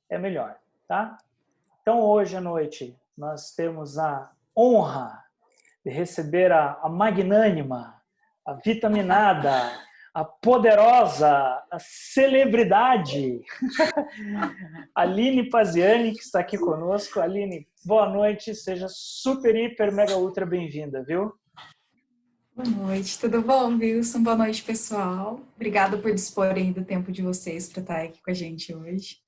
é melhor, tá? Então, hoje à noite, nós temos a honra de receber a magnânima, a vitaminada, a poderosa, a celebridade, Aline Paziani, que está aqui conosco. Aline, boa noite, seja super, hiper, mega, ultra bem-vinda, viu? Boa noite, tudo bom, Wilson? Boa noite, pessoal. Obrigada por disporem do tempo de vocês para estar aqui com a gente hoje.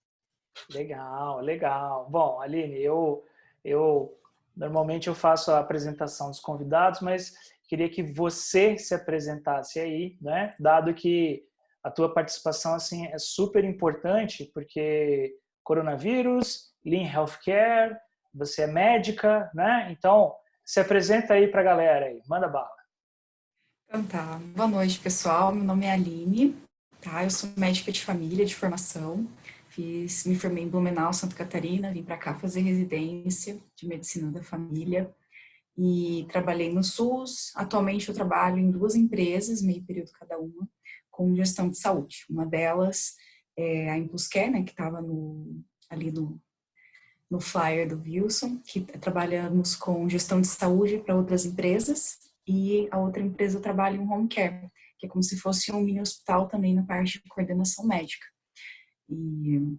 Legal, legal. Bom, Aline, eu normalmente eu faço a apresentação dos convidados, mas queria que você se apresentasse aí, né? Dado que a tua participação assim é super importante, porque coronavírus, Lean Healthcare, você é médica, né? Então, se apresenta aí para a galera aí, manda bala. Então tá, boa noite, pessoal. Meu nome é Aline, tá? Eu sou médica de família de formação. Me formei em Blumenau, Santa Catarina, vim para cá fazer residência de medicina da família e trabalhei no SUS. Atualmente eu trabalho em 2 empresas, meio período cada uma, com gestão de saúde. Uma delas é a ImpulseCare, né, que estava ali no flyer do Wilson, que trabalhamos com gestão de saúde para outras empresas, e a outra empresa trabalha em home care, que é como se fosse um mini hospital também na parte de coordenação médica. E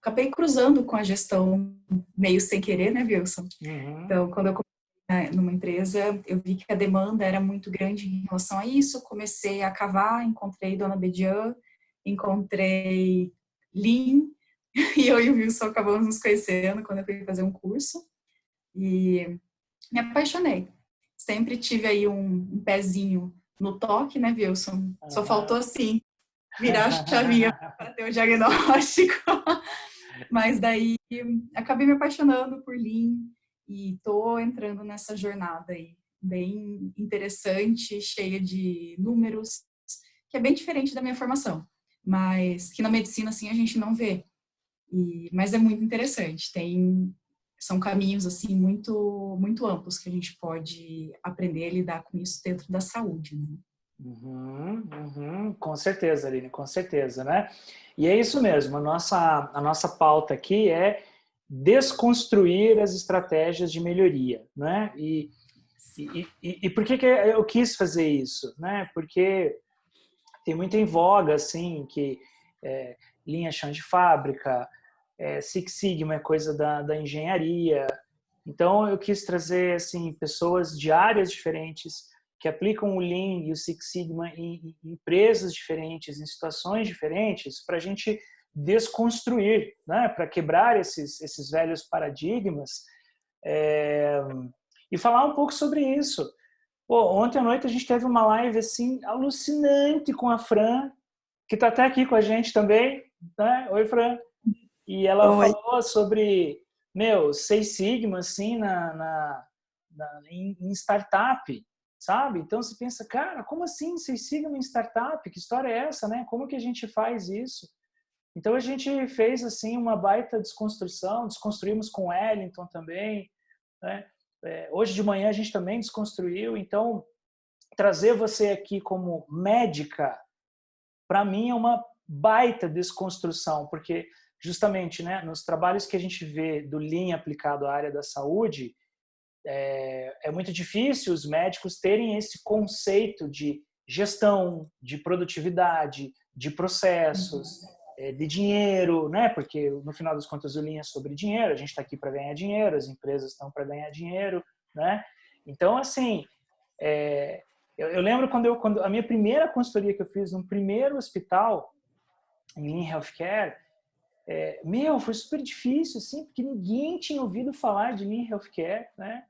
acabei cruzando com a gestão meio sem querer, né, Wilson? Uhum. Então, quando eu comecei numa empresa, eu vi que a demanda era muito grande em relação a isso, comecei a cavar, encontrei Dona Bedian, encontrei Lean, e eu e o Wilson acabamos nos conhecendo quando eu fui fazer um curso e me apaixonei. Sempre tive aí um pezinho no toque, né, Wilson? Só faltou, assim, virar a chavinha para ter o diagnóstico. Mas daí acabei me apaixonando por Lean e tô entrando nessa jornada aí, bem interessante, cheia de números, que é bem diferente da minha formação, mas que na medicina, assim, a gente não vê. Mas é muito interessante, são caminhos assim muito amplos que a gente pode aprender a lidar com isso dentro da saúde, né? Com certeza, Aline, com certeza, né? E é isso mesmo, a nossa pauta aqui é desconstruir as estratégias de melhoria, né? E por que eu quis fazer isso, né? Porque tem muito em voga, assim, que linha chão de fábrica, Six Sigma é coisa da engenharia. Então, eu quis trazer, assim, pessoas de áreas diferentes que aplicam o Lean e o Six Sigma em empresas diferentes, em situações diferentes, para a gente desconstruir, né? Para quebrar esses velhos paradigmas e falar um pouco sobre isso. Pô, ontem à noite a gente teve uma live assim alucinante com a Fran, que está até aqui com a gente também, né? Oi, Fran. E ela Oi. falou sobre, Seis Sigma, assim, em startup, sabe? Então você pensa, cara, como assim Seis Sigma em startup? Que história é essa, né? Como que a gente faz isso? Então a gente fez, assim, uma baita desconstrução, desconstruímos com o Wellington também, né? Hoje de manhã a gente também desconstruiu, então trazer você aqui como médica, para mim é uma baita desconstrução, porque justamente, né, nos trabalhos que a gente vê do Lean aplicado à área da saúde, é muito difícil os médicos terem esse conceito de gestão, de produtividade, de processos, de dinheiro, né? Porque no final das contas o Lean é sobre dinheiro, a gente está aqui para ganhar dinheiro, as empresas estão para ganhar dinheiro, né? Então, assim, eu lembro quando a minha primeira consultoria que eu fiz no primeiro hospital em Lean Healthcare, foi super difícil, assim, porque ninguém tinha ouvido falar de Lean Healthcare, né?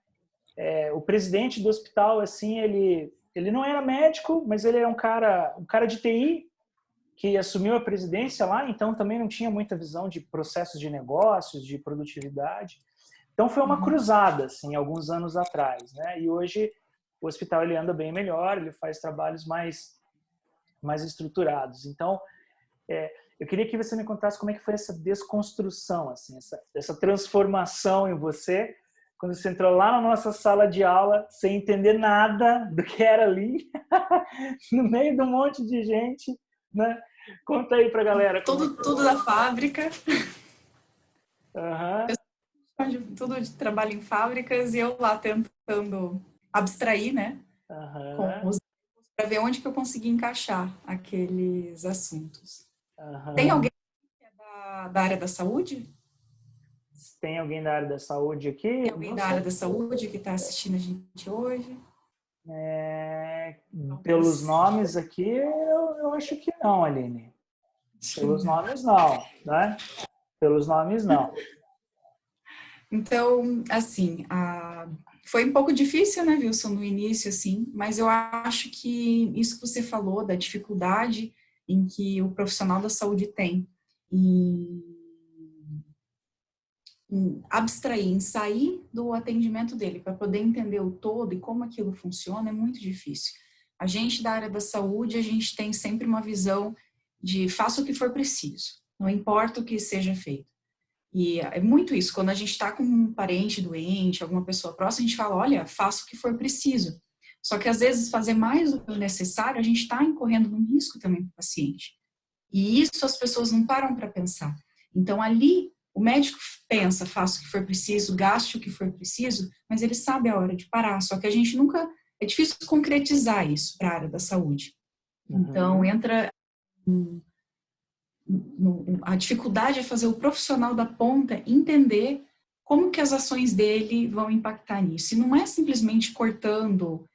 O presidente do hospital, assim, ele não era médico, mas ele era um cara de TI que assumiu a presidência lá, então também não tinha muita visão de processos de negócios, de produtividade. Então foi uma cruzada, assim, alguns anos atrás, né? E hoje o hospital ele anda bem melhor, ele faz trabalhos mais estruturados. Então, eu queria que você me contasse como é que foi essa desconstrução, assim, essa transformação em você, quando você entrou lá na nossa sala de aula, sem entender nada do que era ali, no meio de um monte de gente, Né? Conta aí pra galera. Tudo da fábrica. Uhum. Tudo de trabalho em fábricas e eu lá tentando abstrair, né? Uhum. Para ver onde que eu consegui encaixar aqueles assuntos. Uhum. Tem alguém que é da área da saúde? Tem alguém da área da saúde aqui? Tem alguém da área da saúde que está assistindo a gente hoje? Pelos nomes aqui, eu acho que não, Aline. Pelos nomes, não, né? Pelos nomes, não. Então, assim, foi um pouco difícil, né, Wilson, no início, assim, mas eu acho que isso que você falou, da dificuldade em que o profissional da saúde tem em abstrair, em sair do atendimento dele para poder entender o todo e como aquilo funciona, é muito difícil. A gente da área da saúde, a gente tem sempre uma visão de faça o que for preciso, não importa o que seja feito. E é muito isso, quando a gente está com um parente doente, alguma pessoa próxima, a gente fala, olha, faça o que for preciso. Só que às vezes fazer mais do que o necessário, a gente está incorrendo num risco também para o paciente. E isso as pessoas não param para pensar. Então ali, o médico pensa, faça o que for preciso, gaste o que for preciso, mas ele sabe a hora de parar. Só que a gente nunca, é difícil concretizar isso para a área da saúde. Então entra a dificuldade é fazer o profissional da ponta entender como que as ações dele vão impactar nisso. E não é simplesmente cortando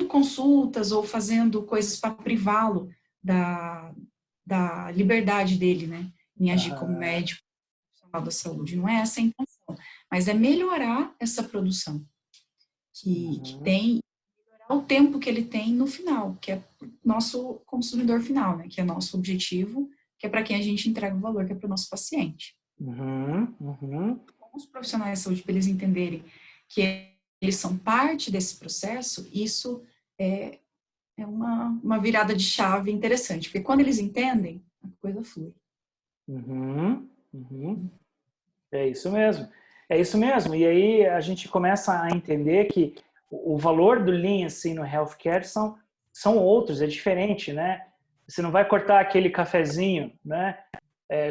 consultas ou fazendo coisas para privá-lo da liberdade dele, né, em agir como médico profissional da saúde. Não é essa a intenção, mas é melhorar essa produção que tem, melhorar o tempo que ele tem no final, que é nosso consumidor final, né, que é nosso objetivo, que é para quem a gente entrega o valor, que é para o nosso paciente. Com os profissionais de saúde, para eles entenderem que eles são parte desse processo, isso é uma virada de chave interessante, porque quando eles entendem, a coisa flui. É isso mesmo. É isso mesmo. E aí a gente começa a entender que o valor do Lean assim, no healthcare são outros, é diferente, né? Você não vai cortar aquele cafezinho, né?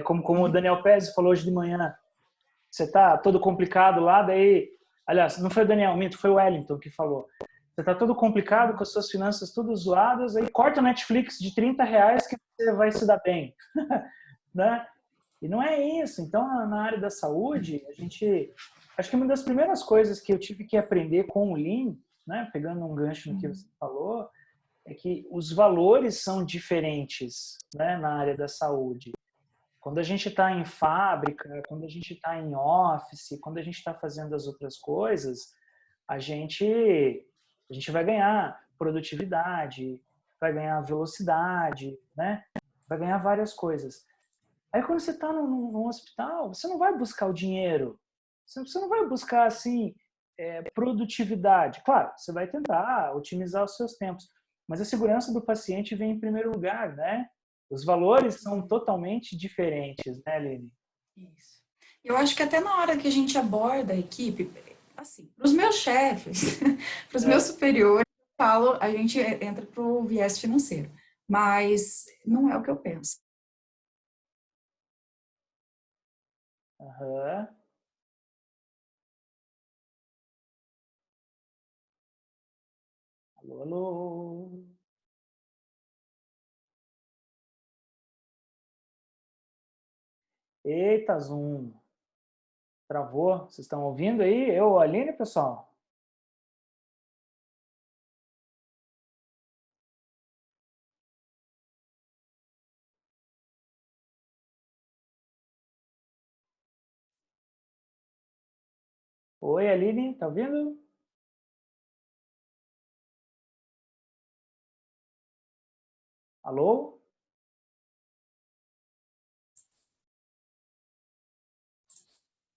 Como o Daniel Pérez falou hoje de manhã. Você tá todo complicado lá, daí... Aliás, não foi o Daniel, minto, foi o Wellington que falou. Você tá todo complicado, com as suas finanças tudo zoadas, aí corta o Netflix de R$ 30 que você vai se dar bem. Né? E não é isso. Então, na área da saúde, acho que uma das primeiras coisas que eu tive que aprender com o Lean, né, pegando um gancho no que você falou, é que os valores são diferentes, né, na área da saúde. Quando a gente está em fábrica, quando a gente está em office, quando a gente está fazendo as outras coisas, a gente vai ganhar produtividade, vai ganhar velocidade, né? Vai ganhar várias coisas. Aí quando você está num hospital, você não vai buscar o dinheiro, você não vai buscar assim produtividade. Claro, você vai tentar otimizar os seus tempos, mas a segurança do paciente vem em primeiro lugar, né? Os valores são totalmente diferentes, né, Aline? Isso. Eu acho que até na hora que a gente aborda a equipe, assim, para os meus chefes, para os meus superiores, eu falo, a gente entra para o viés financeiro, mas não é o que eu penso. Aham. Alô, alô. Eita, Zoom. Travou. Vocês estão ouvindo aí? Eu, Aline, pessoal? Oi, Aline, tá ouvindo? Alô?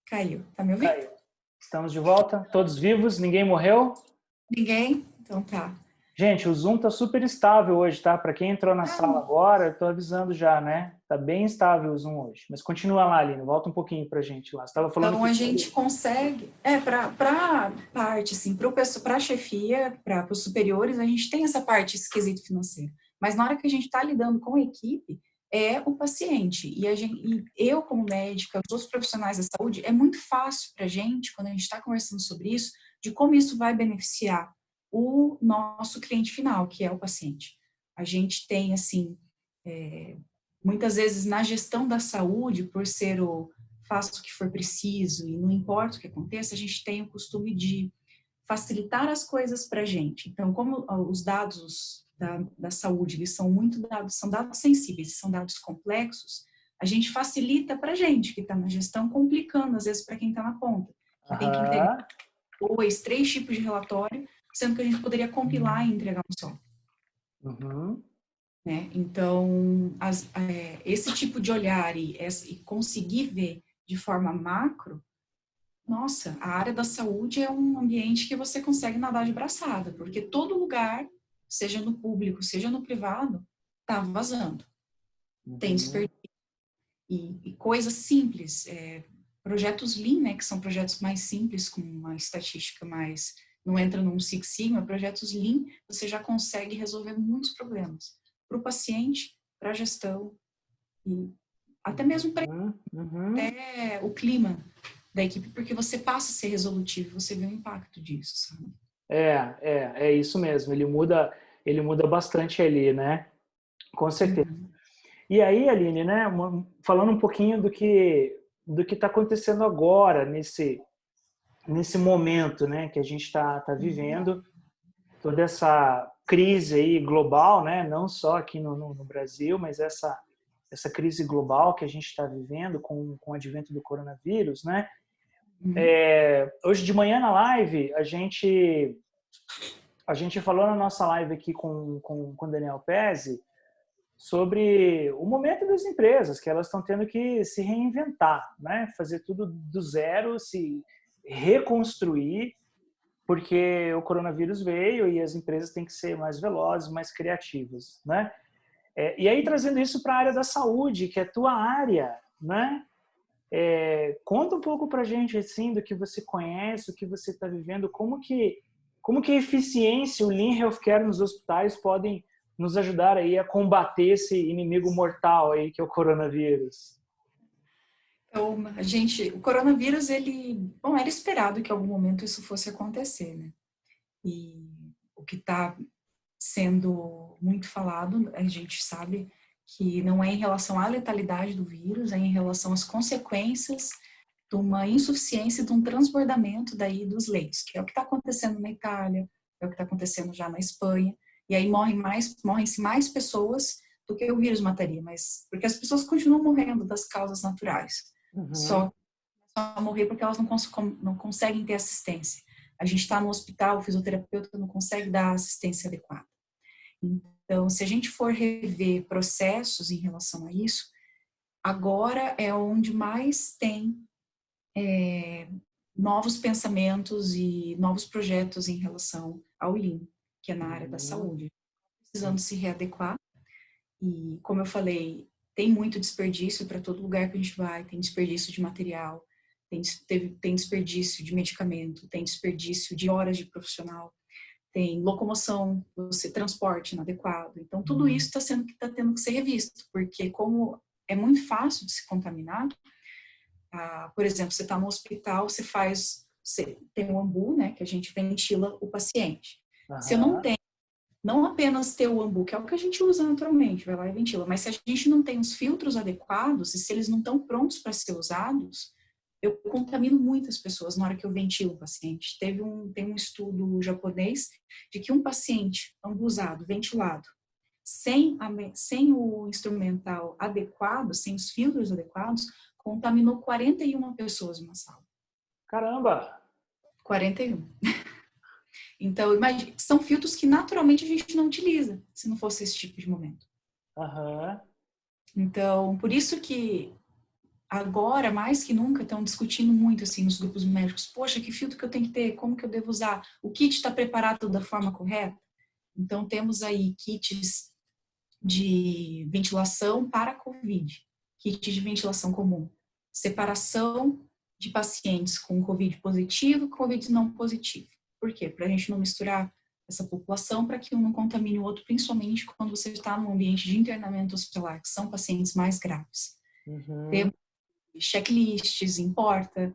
Caiu. Tá me ouvindo? Caiu. Estamos de volta, todos vivos, ninguém morreu? Ninguém? Então tá. Gente, o Zoom tá super estável hoje, tá? Para quem entrou na sala agora, eu tô avisando já, né? Tá bem estável o Zoom hoje. Mas continua lá, Aline, volta um pouquinho pra gente lá. Você tava falando Então, que... a gente consegue, para parte, assim, para a chefia, para os superiores, a gente tem essa parte esquisito financeiro. Mas na hora que a gente está lidando com a equipe, é o paciente. E eu, como médica, os outros profissionais da saúde, é muito fácil para a gente, quando a gente está conversando sobre isso, de como isso vai beneficiar o nosso cliente final, que é o paciente. A gente tem, assim, muitas vezes na gestão da saúde, por ser o faço o que for preciso e não importa o que aconteça, a gente tem o costume de facilitar as coisas para a gente. Então, como os dados da saúde, eles são muito dados, são dados sensíveis, são dados complexos, a gente facilita para a gente que está na gestão, complicando às vezes para quem está na ponta, que tem que entregar 2, 3 tipos de relatório, sendo que a gente poderia compilar e entregar um só. Uhum. Né? Então, esse tipo de olhar e conseguir ver de forma macro, nossa, a área da saúde é um ambiente que você consegue nadar de braçada, porque todo lugar, seja no público, seja no privado, está vazando. Tem desperdício. E coisas simples, projetos Lean, né, que são projetos mais simples, com uma estatística mais, não entra num Six Sigma, projetos Lean, você já consegue resolver muitos problemas. Para o paciente, para a gestão, e até mesmo para até o clima da equipe, porque você passa a ser resolutivo, você vê o impacto disso, sabe? É isso mesmo. Ele muda bastante ali, né? Com certeza. E aí, Aline, né? Falando um pouquinho do que está acontecendo agora nesse momento, né? Que a gente está vivendo toda essa crise aí global, né? Não só aqui no Brasil, mas essa crise global que a gente está vivendo com o advento do coronavírus, né? Hoje de manhã na live, a gente falou na nossa live aqui com o Daniel Pezzi sobre o momento das empresas, que elas estão tendo que se reinventar, né? Fazer tudo do zero, se reconstruir, porque o coronavírus veio e as empresas têm que ser mais velozes, mais criativas, né? E aí, trazendo isso para a área da saúde, que é a tua área, né? Conta um pouco para a gente assim, do que você conhece, o que você está vivendo, como que a eficiência, o Lean Healthcare nos hospitais podem nos ajudar aí a combater esse inimigo mortal aí que é o coronavírus. Então, o coronavírus, era esperado que em algum momento isso fosse acontecer, né? E o que está sendo muito falado, a gente sabe que não é em relação à letalidade do vírus, é em relação às consequências de uma insuficiência, de um transbordamento daí dos leitos, que é o que está acontecendo na Itália, é o que está acontecendo já na Espanha, e aí morrem-se mais pessoas do que o vírus mataria, mas porque as pessoas continuam morrendo das causas naturais, só morrer porque elas não conseguem ter assistência. A gente está no hospital, o fisioterapeuta não consegue dar assistência adequada. Então, se a gente for rever processos em relação a isso, agora é onde mais tem novos pensamentos e novos projetos em relação ao Lean, que é na área da saúde. Precisando se readequar. E, como eu falei, tem muito desperdício para todo lugar que a gente vai, tem desperdício de material, tem desperdício de medicamento, tem desperdício de horas de profissional, tem locomoção, transporte inadequado. Então, tudo isso está tendo que ser revisto, porque como é muito fácil de se contaminar, por exemplo, você está no hospital, você tem um ambu, né, que a gente ventila o paciente. Se eu não tenho, não apenas ter o ambu, que é o que a gente usa naturalmente, vai lá e ventila, mas se a gente não tem os filtros adequados, e se eles não estão prontos para ser usados, eu contamino muitas pessoas na hora que eu ventilo o paciente. Tem um estudo japonês de que um paciente ambusado, ventilado, sem o instrumental adequado, sem os filtros adequados, contaminou 41 pessoas numa sala. Caramba! 41. Então, imagine, são filtros que naturalmente a gente não utiliza, se não fosse esse tipo de momento. Então, por isso que agora, mais que nunca, estão discutindo muito assim nos grupos médicos. Poxa, que filtro que eu tenho que ter? Como que eu devo usar? O kit está preparado da forma correta? Então, temos aí kits de ventilação para COVID, kit de ventilação comum, separação de pacientes com COVID positivo e COVID não positivo. Por quê? Para a gente não misturar essa população para que um não contamine o outro, principalmente quando você está num ambiente de internamento hospitalar, que são pacientes mais graves. Uhum. Temos checklists, importa,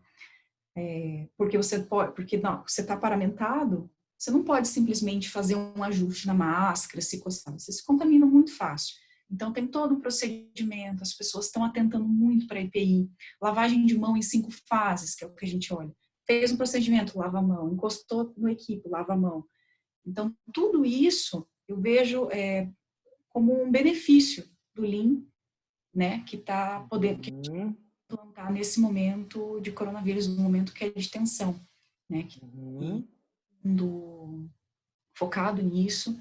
porque você pode, porque não, você está paramentado, você não pode simplesmente fazer um ajuste na máscara, se coçar, você se contamina muito fácil. Então, tem todo um procedimento, as pessoas estão atentando muito para a EPI, lavagem de mão em 5 fases, que é o que a gente olha. Fez um procedimento, lava a mão, encostou no equipo, lava a mão. Então, tudo isso eu vejo como um benefício do Lean, né, que está podendo implantar nesse momento de coronavírus, no momento que é de tensão, né, e focado nisso,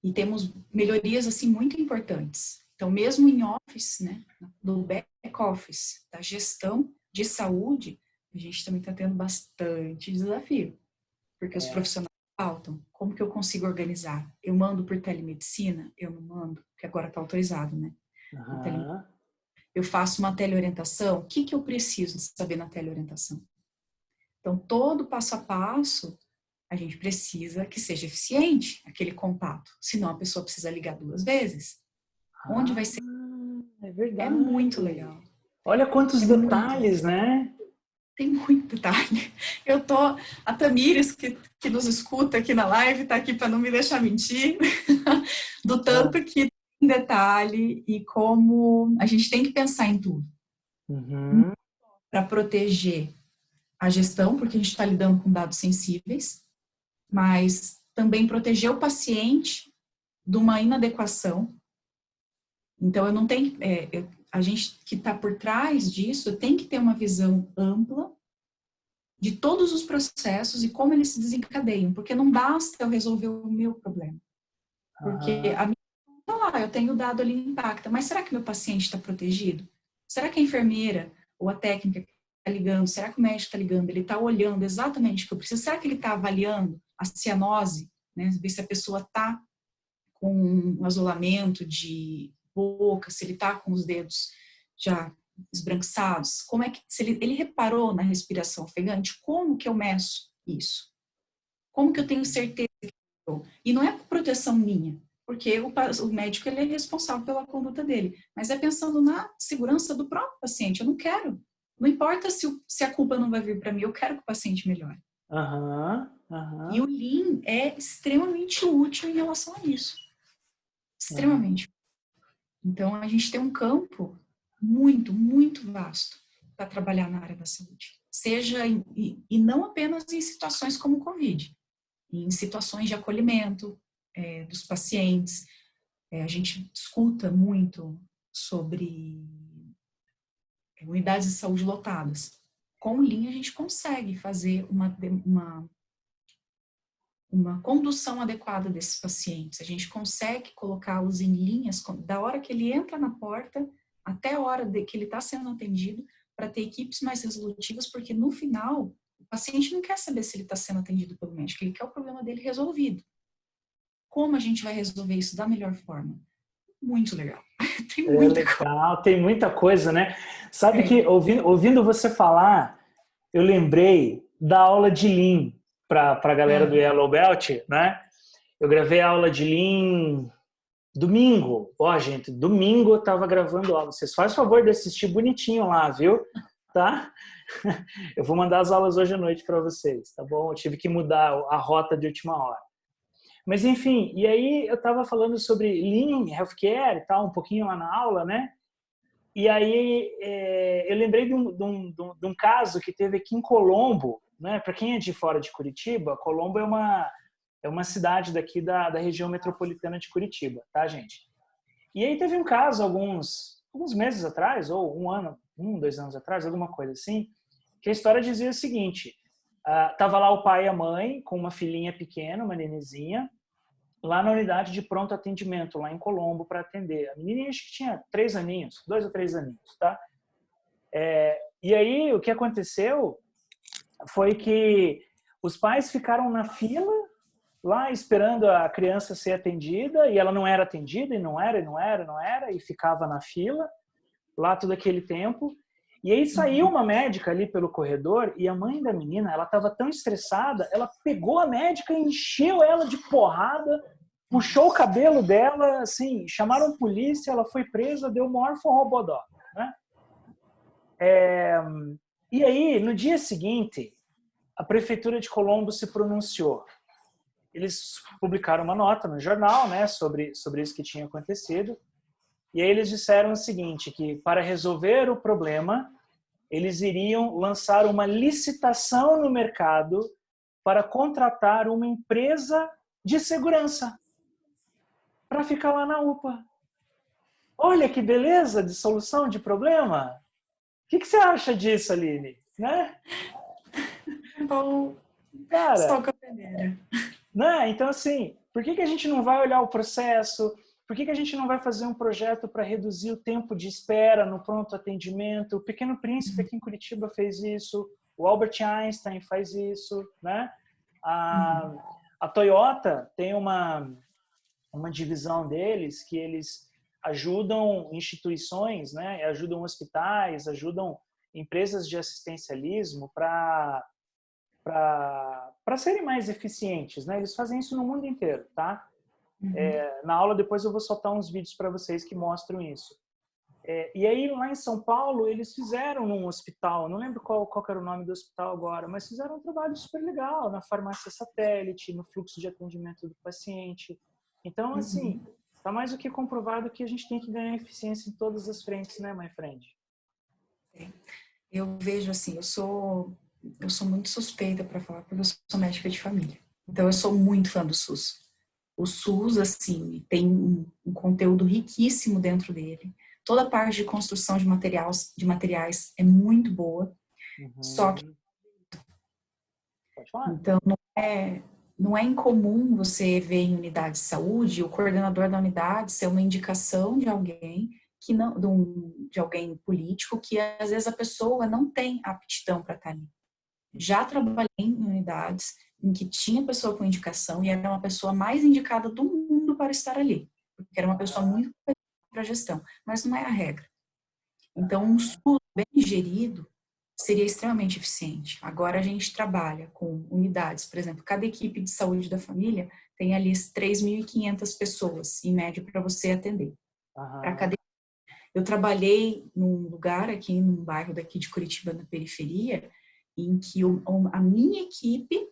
e temos melhorias, assim, muito importantes. Então, mesmo em office, né, do back office, da gestão de saúde, a gente também está tendo bastante desafio, porque os profissionais faltam. Como que eu consigo organizar? Eu mando por telemedicina? Eu não mando, porque agora está autorizado, né? Eu faço uma teleorientação? O que eu preciso de saber na teleorientação? Então, todo passo a passo, a gente precisa que seja eficiente aquele contato. Senão, a pessoa precisa ligar 2 vezes. Onde vai ser? É verdade. É muito legal. Olha quantos detalhes, né? Tem muito detalhe. A Tamires, que nos escuta aqui na live, está aqui para não me deixar mentir, do tanto que tem detalhe e como a gente tem que pensar em tudo. Para proteger a gestão, porque a gente está lidando com dados sensíveis, mas também proteger o paciente de uma inadequação. Então, eu não tenho, a gente que está por trás disso tem que ter uma visão ampla de todos os processos e como eles se desencadeiam, porque não basta eu resolver o meu problema. Porque a minha tá lá, eu tenho o dado ali impacta, mas será que meu paciente está protegido? Será que a enfermeira ou a técnica está ligando? Será que o médico está ligando? Ele está olhando exatamente o que eu preciso? Será que ele está avaliando a cianose, né? Ver se a pessoa está com um isolamento de boca, se ele está com os dedos já esbranquiçados, como é que, se ele reparou na respiração ofegante, como que eu meço isso? Como que eu tenho certeza que eu? E não é por proteção minha, porque o médico ele é responsável pela conduta dele, mas é pensando na segurança do próprio paciente. Eu não quero, não importa se a culpa não vai vir para mim, eu quero que o paciente melhore. E o Lean é extremamente útil em relação a isso. Extremamente. Então, a gente tem um campo muito, muito vasto para trabalhar na área da saúde. E não apenas em situações como o Covid, em situações de acolhimento dos pacientes. A gente escuta muito sobre unidades de saúde lotadas. Com o Lean, a gente consegue fazer uma condução adequada desses pacientes. A gente consegue colocá-los em linhas, da hora que ele entra na porta até a hora que ele está sendo atendido, para ter equipes mais resolutivas, porque no final, o paciente não quer saber se ele está sendo atendido pelo médico, ele quer o problema dele resolvido. Como a gente vai resolver isso da melhor forma? Muito legal. Tem muita coisa. Tem muita coisa, né? Sabe que, ouvindo você falar, eu lembrei da aula de Lean para a galera do Yellow Belt, né? Eu gravei a aula de Lean domingo. Gente, domingo eu tava gravando aula. Vocês fazem o favor de assistir bonitinho lá, viu? Tá? Eu vou mandar as aulas hoje à noite para vocês, tá bom? Eu tive que mudar a rota de última hora. Mas, enfim, e aí eu tava falando sobre Lean, Healthcare e tal, um pouquinho lá na aula, né? E aí eu lembrei de um caso que teve aqui em Colombo, né? Para quem é de fora de Curitiba, Colombo é uma cidade daqui da região metropolitana de Curitiba, tá, gente? E aí teve um caso alguns meses atrás, ou 2 anos atrás, alguma coisa assim, que a história dizia o seguinte: tava lá o pai e a mãe com uma filhinha pequena, uma nenezinha, lá na unidade de pronto atendimento, lá em Colombo, para atender. A menininha acho que tinha 3 aninhos, 2 ou 3 aninhos, tá? E aí o que aconteceu foi que os pais ficaram na fila, lá esperando a criança ser atendida, e ela não era atendida, e não era, e ficava na fila, lá todo aquele tempo. E aí saiu uma médica ali pelo corredor e a mãe da menina, ela estava tão estressada, ela pegou a médica e encheu ela de porrada, puxou o cabelo dela, assim, chamaram a polícia, ela foi presa, deu o maior forrobodó, né? E aí, no dia seguinte, a prefeitura de Colombo se pronunciou. Eles publicaram uma nota no jornal, né, sobre isso que tinha acontecido. E aí eles disseram o seguinte, que para resolver o problema, eles iriam lançar uma licitação no mercado para contratar uma empresa de segurança para ficar lá na UPA. Olha que beleza de solução de problema. O que você acha disso, Aline? Né? Bom, Cara, só com a peneira. né? Então, assim, por que a gente não vai olhar o processo? Por que a gente não vai fazer um projeto para reduzir o tempo de espera no pronto atendimento? O Pequeno Príncipe aqui em Curitiba fez isso, o Albert Einstein faz isso, né? A Toyota tem uma divisão deles que eles ajudam instituições, né? Ajudam hospitais, ajudam empresas de assistencialismo para serem mais eficientes, né? Eles fazem isso no mundo inteiro, tá? Na aula depois eu vou soltar uns vídeos para vocês que mostram isso. E aí lá em São Paulo eles fizeram num hospital, não lembro qual era o nome do hospital agora, mas fizeram um trabalho super legal na farmácia satélite, no fluxo de atendimento do paciente. Então, assim, tá mais do que comprovado que a gente tem que ganhar eficiência em todas as frentes, né, my friend? Eu vejo assim, eu sou muito suspeita para falar, porque eu sou médica de família. Então, eu sou muito fã do SUS. O SUS, assim, tem um conteúdo riquíssimo dentro dele. Toda a parte de construção de materiais é muito boa. Só que, Pode falar. então, não é incomum você ver em unidade de saúde o coordenador da unidade ser uma indicação de alguém que não, de alguém político, que às vezes a pessoa não tem aptidão para estar ali. Já trabalhei em unidades em que tinha pessoa com indicação e era uma pessoa mais indicada do mundo para estar ali, porque era uma pessoa muito para a gestão, mas não é a regra. Então, um SUS bem gerido seria extremamente eficiente. Agora a gente trabalha com unidades, por exemplo, cada equipe de saúde da família tem ali 3.500 pessoas, em média, para você atender. Para cada Eu trabalhei num lugar aqui, num bairro daqui de Curitiba, na periferia, em que a minha equipe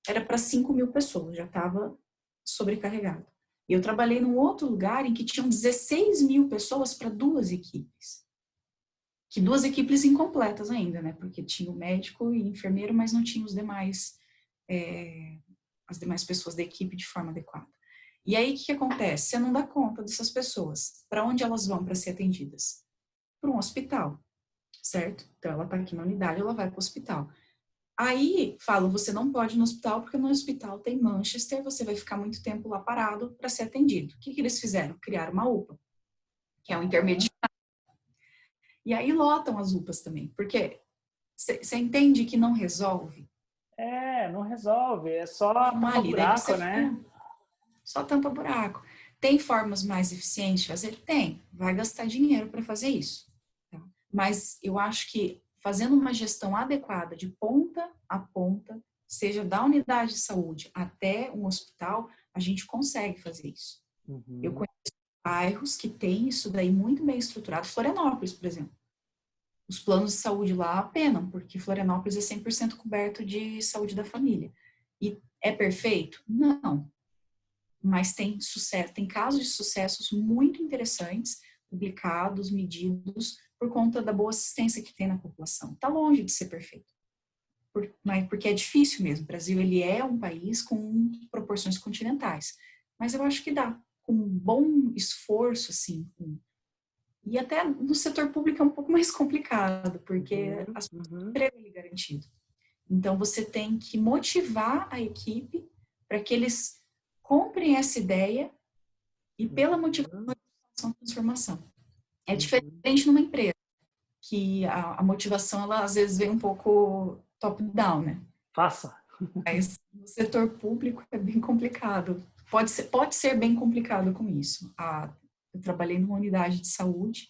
era para 5.000 pessoas, já estava sobrecarregado. E eu trabalhei num outro lugar em que tinham 16.000 pessoas para 2 equipes. Que 2 equipes incompletas ainda, né? Porque tinha o médico e enfermeiro, mas não tinha os demais, as demais pessoas da equipe de forma adequada. E aí, o que acontece? Você não dá conta dessas pessoas. Para onde elas vão para ser atendidas? Para um hospital, certo? Então, ela está aqui na unidade, ela vai para o hospital. Aí, falo, você não pode ir no hospital, porque no hospital tem Manchester, você vai ficar muito tempo lá parado para ser atendido. O que eles fizeram? Criaram uma UPA, que é um intermediário. E aí lotam as UPAs também, porque você entende que não resolve? Não resolve, é só tampa buraco, né? Só tampa buraco. Tem formas mais eficientes de fazer? Tem. Vai gastar dinheiro para fazer isso. Tá? Mas eu acho que fazendo uma gestão adequada de ponta a ponta, seja da unidade de saúde até um hospital, a gente consegue fazer isso. Eu conheço bairros que têm isso daí muito bem estruturado. Florianópolis, por exemplo. Os planos de saúde lá apenam, porque Florianópolis é 100% coberto de saúde da família. E é perfeito? Não. Mas tem sucesso, tem casos de sucessos muito interessantes, publicados, medidos, por conta da boa assistência que tem na população. Está longe de ser perfeito. Porque é difícil mesmo. O Brasil, ele é um país com proporções continentais. Mas eu acho que dá. Com um bom esforço, assim, e até no setor público é um pouco mais complicado, porque as pessoas têm emprego ali garantido. Então, você tem que motivar a equipe para que eles comprem essa ideia e pela motivação a transformação. É diferente numa empresa, que a motivação, ela às vezes vem um pouco top-down, né? Faça. Mas no setor público é bem complicado. Pode ser bem complicado com isso. Eu trabalhei numa unidade de saúde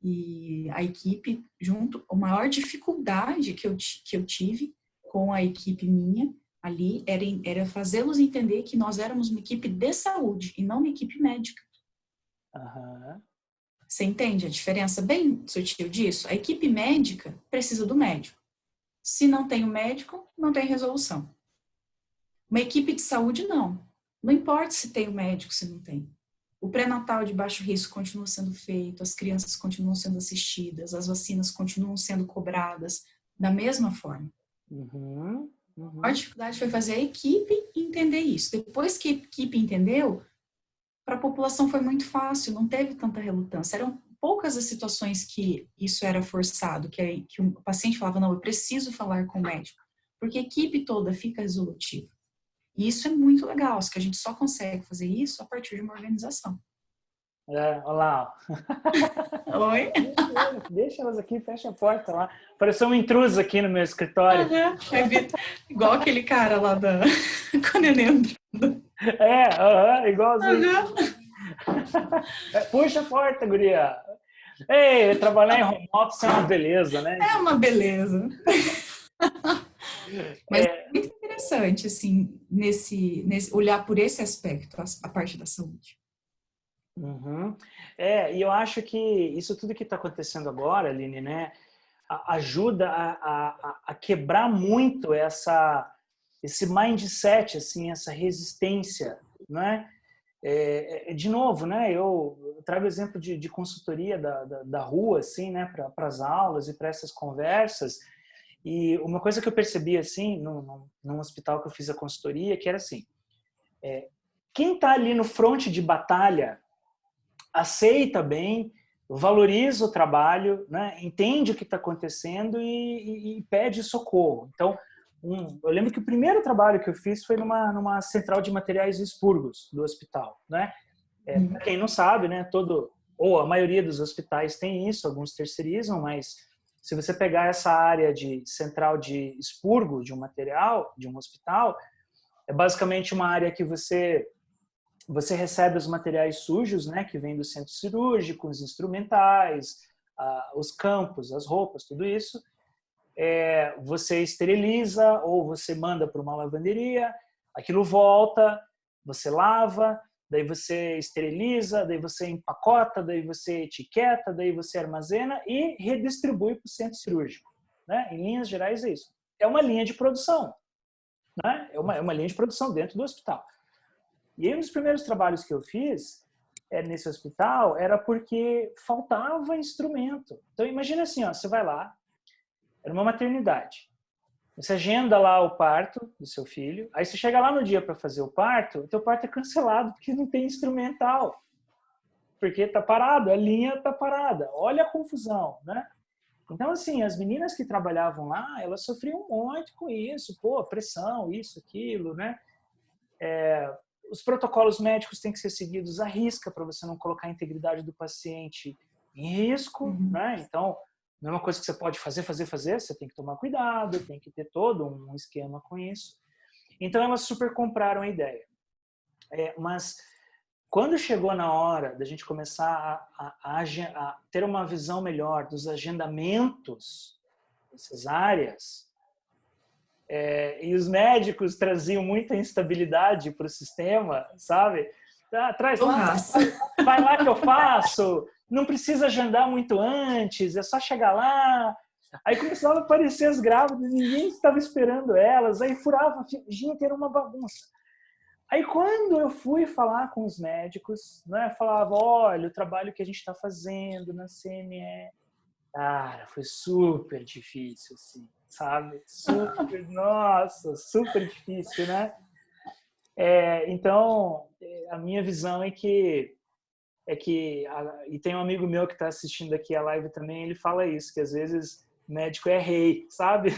e a equipe junto. A maior dificuldade que eu tive com a equipe minha ali era fazê-los entender que nós éramos uma equipe de saúde e não uma equipe médica. Aham. Você entende a diferença bem sutil disso? A equipe médica precisa do médico. Se não tem o médico, não tem resolução. Uma equipe de saúde, não. Não importa se tem o médico, se não tem. O pré-natal de baixo risco continua sendo feito, as crianças continuam sendo assistidas, as vacinas continuam sendo cobradas da mesma forma. Uhum. A Uhum. maior dificuldade foi fazer a equipe entender isso. Depois que a equipe entendeu, para a população foi muito fácil, não teve tanta relutância. Eram poucas as situações que isso era forçado, que o paciente falava, não, eu preciso falar com o médico, porque a equipe toda fica resolutiva. E isso é muito legal, que a gente só consegue fazer isso a partir de uma organização. Olha lá. Oi? Deixa elas aqui, fecha a porta lá. Pareceu um intruso aqui no meu escritório. Igual aquele cara lá da... Quando ele entrou. Igualzinho. Puxa a porta, guria. Ei, trabalhar em home office é uma beleza, né? É uma beleza. Mas é muito interessante, assim, nesse olhar por esse aspecto, a parte da saúde. Uhum. E eu acho que isso tudo que está acontecendo agora, Aline, né, ajuda a quebrar muito esse mindset, assim, essa resistência, né? De novo, né, eu trago exemplo de consultoria da rua, assim, né, para as aulas e para essas conversas. E uma coisa que eu percebi, assim, num hospital que eu fiz a consultoria, que era assim, quem está ali no fronte de batalha aceita bem, valoriza o trabalho, né, entende o que está acontecendo e pede socorro. Então, eu lembro que o primeiro trabalho que eu fiz foi numa central de materiais expurgos do hospital, né? Para quem não sabe, né, ou a maioria dos hospitais tem isso, alguns terceirizam, mas se você pegar essa área de central de expurgo de um material, de um hospital, é basicamente uma área que você recebe os materiais sujos, né, que vêm do centro cirúrgico, os instrumentais, os campos, as roupas, tudo isso. Você esteriliza ou você manda para uma lavanderia, aquilo volta, você lava, daí você esteriliza, daí você empacota, daí você etiqueta, daí você armazena e redistribui para o centro cirúrgico. Né? Em linhas gerais é isso. É uma linha de produção. Né? É uma linha de produção dentro do hospital. E aí, um dos primeiros trabalhos que eu fiz nesse hospital era porque faltava instrumento. Então, imagina assim, ó, você vai lá, era uma maternidade. Você agenda lá o parto do seu filho, aí você chega lá no dia para fazer o parto, o teu parto é cancelado porque não tem instrumental. Porque tá parado, a linha tá parada. Olha a confusão, né? Então, assim, as meninas que trabalhavam lá, elas sofriam muito com isso. Pô, pressão, isso, aquilo, né? Os protocolos médicos têm que ser seguidos à risca para você não colocar a integridade do paciente em risco, né? Então, não é uma coisa que você pode fazer, você tem que tomar cuidado, tem que ter todo um esquema com isso. Então, elas super compraram a ideia. Mas, quando chegou na hora da gente começar a ter uma visão melhor dos agendamentos dessas áreas, e os médicos traziam muita instabilidade para o sistema, sabe? Traz lá, vai lá que eu faço, não precisa agendar muito antes, é só chegar lá. Aí começava a aparecer as grávidas, ninguém estava esperando elas, aí furava, gente, era uma bagunça. Aí quando eu fui falar com os médicos, né, falava, olha, o trabalho que a gente está fazendo na CME, cara, foi super difícil, assim, sabe? Super, nossa, super difícil, né? Então, a minha visão é que e tem um amigo meu que está assistindo aqui a live também, ele fala isso, que às vezes médico é rei, sabe?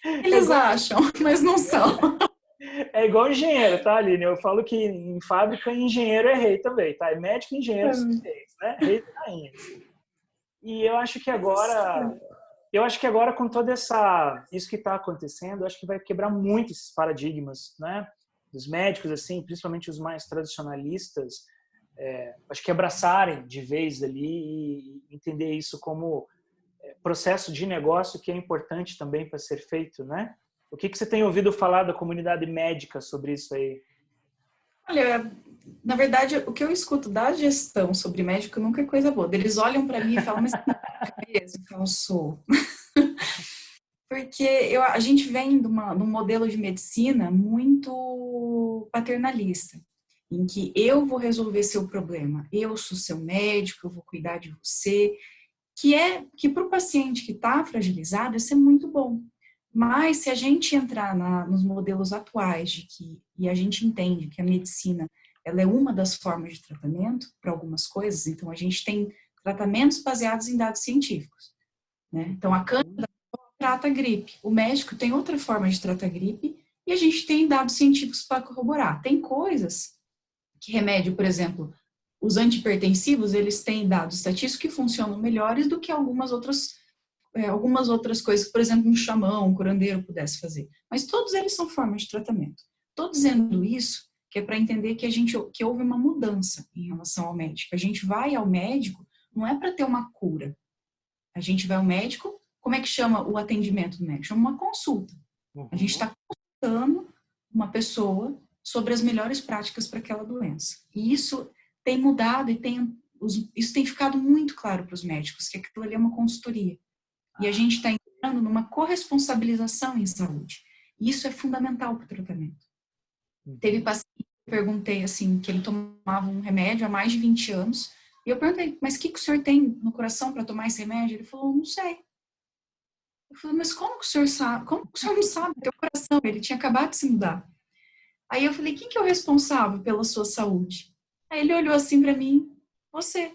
Eles acham, mas não são. É igual engenheiro, tá, Aline? Eu falo que em fábrica engenheiro é rei também, tá? Médico e engenheiro são reis, né? Reis e rainhas. E eu acho que agora com toda isso que está acontecendo, eu acho que vai quebrar muito esses paradigmas, né? Dos médicos, assim, principalmente os mais tradicionalistas, acho que abraçarem de vez ali e entender isso como processo de negócio que é importante também para ser feito, né? O que você tem ouvido falar da comunidade médica sobre isso aí? Olha, na verdade, o que eu escuto da gestão sobre médico nunca é coisa boa. Eles olham para mim e falam, mas mesmo que eu sou. Porque a gente vem de um modelo de medicina muito paternalista, em que eu vou resolver seu problema, eu sou seu médico, eu vou cuidar de você, que para o paciente que está fragilizado, isso é muito bom. Mas se a gente entrar nos modelos atuais e a gente entende que a medicina ela é uma das formas de tratamento para algumas coisas, então a gente tem tratamentos baseados em dados científicos, né? Então a câncer trata a gripe, o médico tem outra forma de tratar a gripe e a gente tem dados científicos para corroborar. Tem coisas que remédio, por exemplo, os antihipertensivos, eles têm dados estatísticos que funcionam melhores do que algumas outras coisas, por exemplo, um xamã, um curandeiro pudesse fazer. Mas todos eles são formas de tratamento. Estou dizendo isso que é para entender que houve uma mudança em relação ao médico. A gente vai ao médico não é para ter uma cura. A gente vai ao médico, como é que chama o atendimento do médico? Chama uma consulta. A gente está consultando uma pessoa sobre as melhores práticas para aquela doença. E isso tem mudado e isso tem ficado muito claro para os médicos, que aquilo ali é uma consultoria. E a gente está entrando numa corresponsabilização em saúde. E isso é fundamental para o tratamento. Teve paciente que eu perguntei, assim, que ele tomava um remédio há mais de 20 anos, e eu perguntei, mas o que o senhor tem no coração para tomar esse remédio? Ele falou, não sei. Eu falei, mas como que o senhor sabe? Como que o senhor não sabe? Teu coração, ele tinha acabado de se mudar. Aí eu falei, quem que é o responsável pela sua saúde? Aí ele olhou assim para mim, você.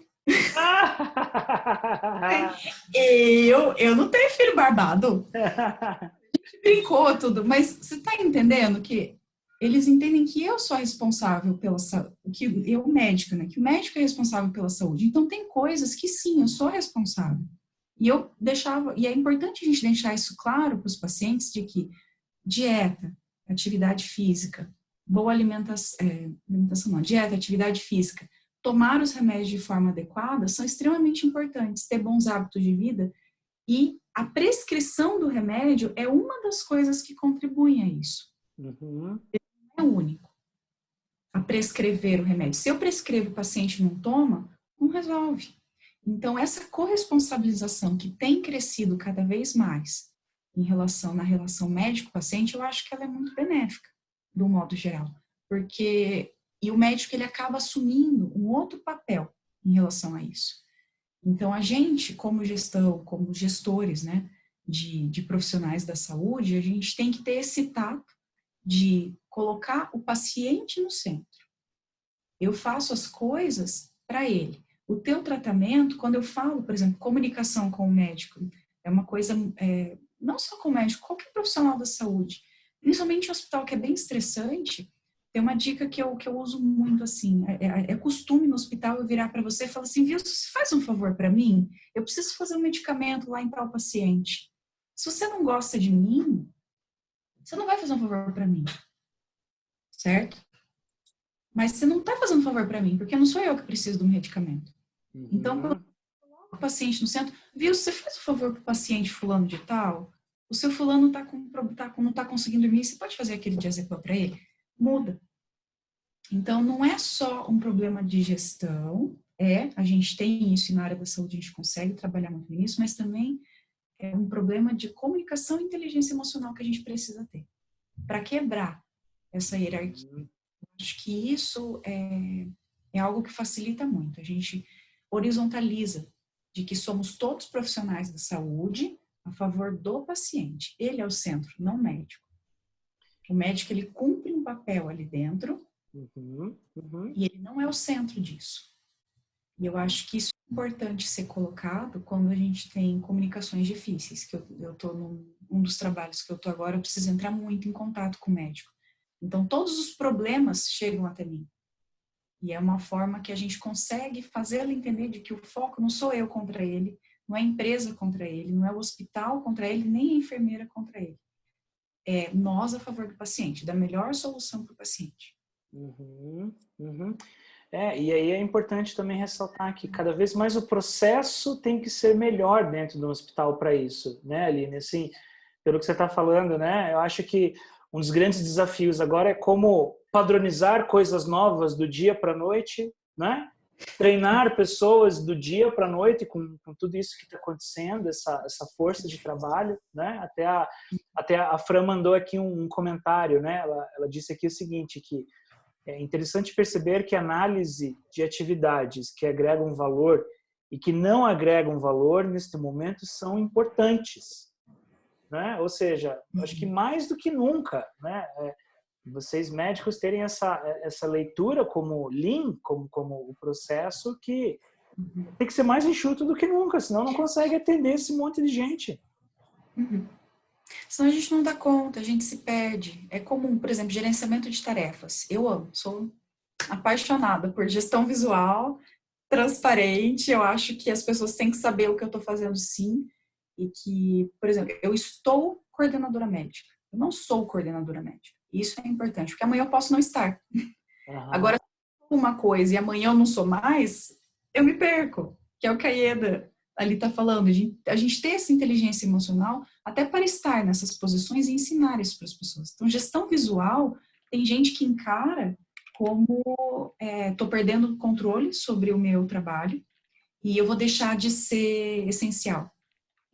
Eu não tenho filho barbado. A gente brincou tudo, mas você está entendendo que eles entendem que eu sou responsável pela saúde, que eu médico, né? Que o médico é responsável pela saúde. Então tem coisas que sim, eu sou responsável. E é importante a gente deixar isso claro para os pacientes de que dieta, atividade física, boa alimentação não, dieta, atividade física, tomar os remédios de forma adequada são extremamente importantes, ter bons hábitos de vida e a prescrição do remédio é uma das coisas que contribuem a isso. Não é o único a prescrever o remédio. Se eu prescrevo e o paciente não toma, não resolve. Então, essa corresponsabilização que tem crescido cada vez mais na relação médico-paciente, eu acho que ela é muito benéfica, do modo geral. E o médico, ele acaba assumindo um outro papel em relação a isso. Então, a gente, como como gestores, né, de profissionais da saúde, a gente tem que ter esse tato de colocar o paciente no centro. Eu faço as coisas para ele. O teu tratamento, quando eu falo, por exemplo, comunicação com o médico, é uma coisa, não só com o médico, qualquer profissional da saúde, principalmente em hospital que é bem estressante, tem uma dica que eu uso muito assim, é costume no hospital eu virar para você e falar assim, viu, você faz um favor para mim? Eu preciso fazer um medicamento lá em tal paciente. Se você não gosta de mim, você não vai fazer um favor para mim, certo? Mas você não está fazendo um favor para mim, porque não sou eu que preciso do medicamento. Então, quando eu coloco o paciente no centro, viu, você faz um favor para o paciente fulano de tal, o seu fulano não está conseguindo dormir, você pode fazer aquele diazepam para ele? Muda. Então, não é só um problema de gestão, a gente tem isso e na área da saúde a gente consegue trabalhar muito nisso, mas também é um problema de comunicação e inteligência emocional que a gente precisa ter para quebrar essa hierarquia. Acho que isso é algo que facilita muito. A gente horizontaliza de que somos todos profissionais da saúde a favor do paciente. Ele é o centro, não o médico. O médico, ele cumpre um papel ali dentro e ele não é o centro disso. E eu acho que isso é importante ser colocado quando a gente tem comunicações difíceis, que eu estou num dos trabalhos que eu estou agora, eu preciso entrar muito em contato com o médico. Então, todos os problemas chegam até mim. E é uma forma que a gente consegue fazê-lo entender de que o foco não sou eu contra ele, não é a empresa contra ele, não é o hospital contra ele, nem a enfermeira contra ele. É nós a favor do paciente, da melhor solução para o paciente. E aí é importante também ressaltar que cada vez mais o processo tem que ser melhor dentro do hospital para isso, né, Aline? Assim, pelo que você está falando, né? Eu acho que um dos grandes desafios agora é como padronizar coisas novas do dia para a noite, né? Treinar pessoas do dia para a noite com tudo isso que está acontecendo, essa força de trabalho, né? Até a Fran mandou aqui um comentário, né? Ela disse aqui o seguinte, que é interessante perceber que a análise de atividades que agregam valor e que não agregam valor neste momento são importantes, né? Ou seja, acho que mais do que nunca, né? Vocês médicos terem essa leitura como Lean, como o processo que tem que ser mais enxuto do que nunca, senão não consegue atender esse monte de gente. Senão a gente não dá conta, a gente se perde. É comum, por exemplo, gerenciamento de tarefas. Eu amo, sou apaixonada por gestão visual, transparente. Eu acho que as pessoas têm que saber o que eu estou fazendo, sim. E que, por exemplo, eu estou coordenadora médica. Eu não sou coordenadora médica. Isso é importante, porque amanhã eu posso não estar. Agora, se eu sou uma coisa e amanhã eu não sou mais, eu me perco. Que é o que a Ieda ali está falando. A gente ter essa inteligência emocional até para estar nessas posições e ensinar isso para as pessoas. Então, gestão visual, tem gente que encara como estou perdendo o controle sobre o meu trabalho e eu vou deixar de ser essencial.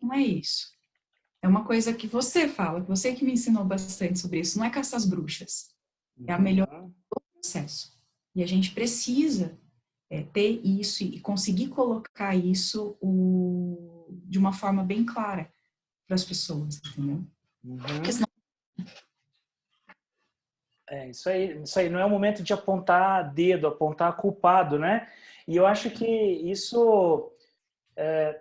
Não é isso. É uma coisa que você fala, que você que me ensinou bastante sobre isso. Não é caçar as bruxas. É a melhor do processo. E a gente precisa ter isso e conseguir colocar isso de uma forma bem clara para as pessoas, entendeu? Porque senão... Isso aí não é o momento de apontar dedo, apontar culpado, né? E eu acho que isso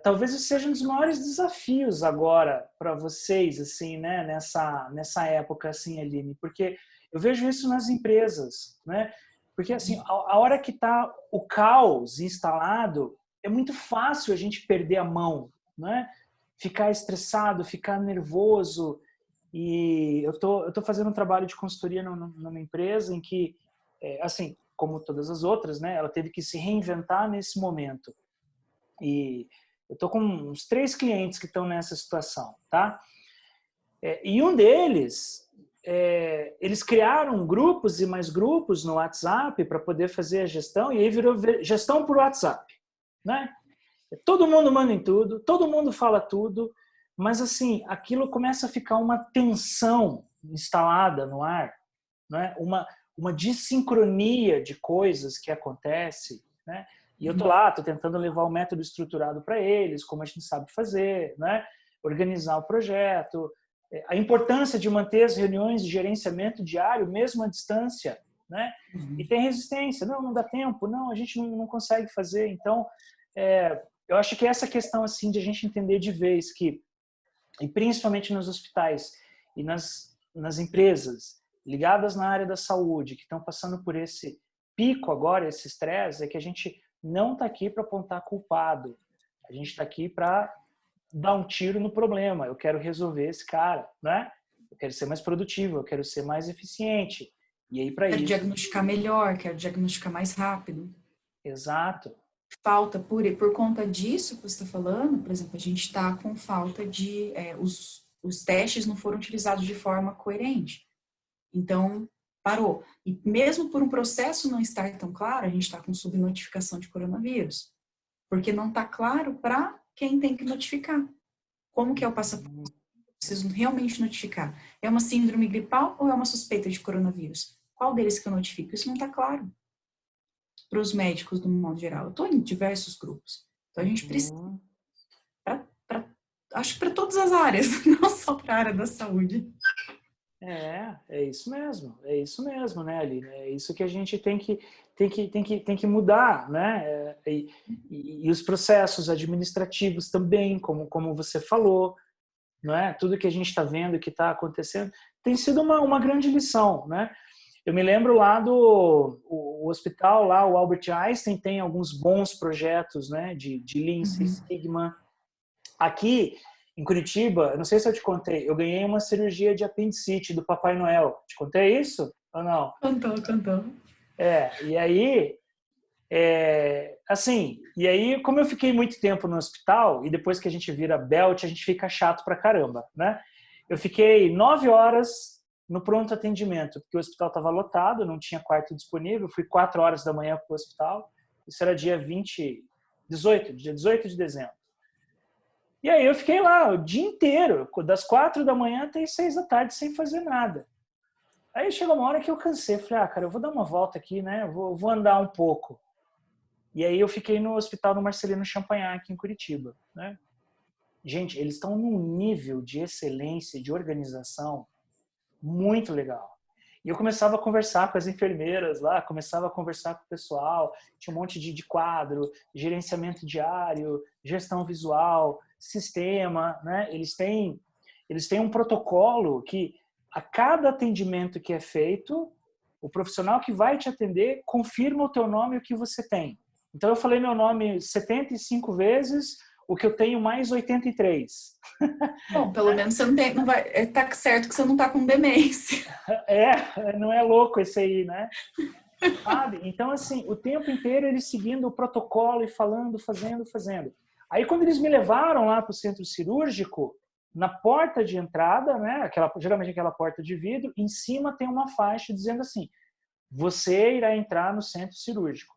talvez seja um dos maiores desafios agora para vocês, assim, né? Nessa época, assim, Aline, porque eu vejo isso nas empresas, né? Porque, assim, a hora que está o caos instalado, é muito fácil a gente perder a mão, né? Ficar estressado, ficar nervoso. E eu tô fazendo um trabalho de consultoria numa empresa em que, assim, como todas as outras, né? Ela teve que se reinventar nesse momento. E eu tô com uns 3 clientes que estão nessa situação, tá? E um deles, eles criaram grupos e mais grupos no WhatsApp para poder fazer a gestão, e aí virou gestão por WhatsApp, né? Todo mundo manda em tudo, todo mundo fala tudo, mas assim, aquilo começa a ficar uma tensão instalada no ar, né? Uma dissincronia de coisas que acontece, né? E eu tô lá, tô tentando levar o método estruturado para eles, como a gente sabe fazer, né? Organizar o projeto, a importância de manter as reuniões de gerenciamento diário, mesmo à distância, né? E tem resistência, não dá tempo, não, a gente não consegue fazer. Então, eu acho que essa questão assim de a gente entender de vez que, e principalmente nos hospitais e nas empresas ligadas na área da saúde, que estão passando por esse pico agora, esse estresse, é que a gente não está aqui para apontar culpado. A gente está aqui para dar um tiro no problema. Eu quero resolver esse cara, né? Eu quero ser mais produtivo, eu quero ser mais eficiente. E aí para isso... Quero diagnosticar melhor, quero diagnosticar mais rápido. Exato. Falta, por conta disso que você está falando, por exemplo, a gente está com falta de... os testes não foram utilizados de forma coerente. Então, parou. E mesmo por um processo não estar tão claro, a gente está com subnotificação de coronavírus. Porque não está claro para quem tem que notificar. Como que é o passaporte? Preciso realmente notificar. É uma síndrome gripal ou é uma suspeita de coronavírus? Qual deles que eu notifico? Isso não está claro para os médicos, do modo geral. Eu estou em diversos grupos. Então, a gente precisa, acho que para todas as áreas, não só para a área da saúde. É isso mesmo, né, Aline? É isso que a gente tem que mudar, né? E os processos administrativos também, como você falou, não é? Tudo que a gente está vendo, que está acontecendo, tem sido uma grande lição, né? Eu me lembro lá o hospital, lá o Albert Einstein tem alguns bons projetos, né? De Lean Six Sigma. Aqui em Curitiba, eu não sei se eu te contei, eu ganhei uma cirurgia de apendicite do Papai Noel. Te contei isso ou não? Contou. E aí Assim, e aí, como eu fiquei muito tempo no hospital, e depois que a gente vira belt, a gente fica chato pra caramba, né? Eu fiquei 9 horas no pronto atendimento, porque o hospital estava lotado, não tinha quarto disponível, fui 4 horas da manhã para o hospital, isso era dia 18 de dezembro. E aí eu fiquei lá o dia inteiro, das 4 da manhã até as 6 da tarde, sem fazer nada. Aí chegou uma hora que eu cansei, falei, cara, eu vou dar uma volta aqui, né? Vou andar um pouco. E aí eu fiquei no hospital do Marcelino Champagnat, aqui em Curitiba, né? Gente, eles estão num nível de excelência, de organização muito legal. E eu começava a conversar com as enfermeiras lá, começava a conversar com o pessoal, tinha um monte de quadro, gerenciamento diário, gestão visual, sistema, né? Eles têm um protocolo que a cada atendimento que é feito, o profissional que vai te atender confirma o teu nome e o que você tem. Então eu falei meu nome 75 vezes, o que eu tenho mais 83. Bom, pelo menos você não vai, tá certo que você não tá com demência. Não é louco esse aí, né? Sabe? Então, assim, o tempo inteiro eles seguindo o protocolo e falando, fazendo. Aí, quando eles me levaram lá para o centro cirúrgico, na porta de entrada, né, geralmente aquela porta de vidro, em cima tem uma faixa dizendo assim, você irá entrar no centro cirúrgico.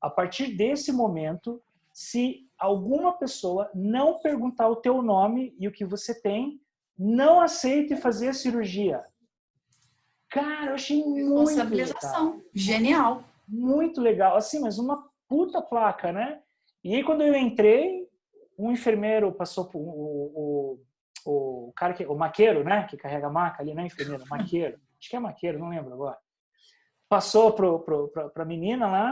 A partir desse momento, se alguma pessoa não perguntar o teu nome e o que você tem, não aceite fazer a cirurgia. Cara, eu achei muito legal. Genial. Muito legal. Assim, mas uma puta placa, né? E aí, quando eu entrei, um enfermeiro passou por o cara o maqueiro, né? Que carrega a maca ali, não é enfermeiro, maqueiro. Acho que é maqueiro, não lembro agora. Passou pra menina lá,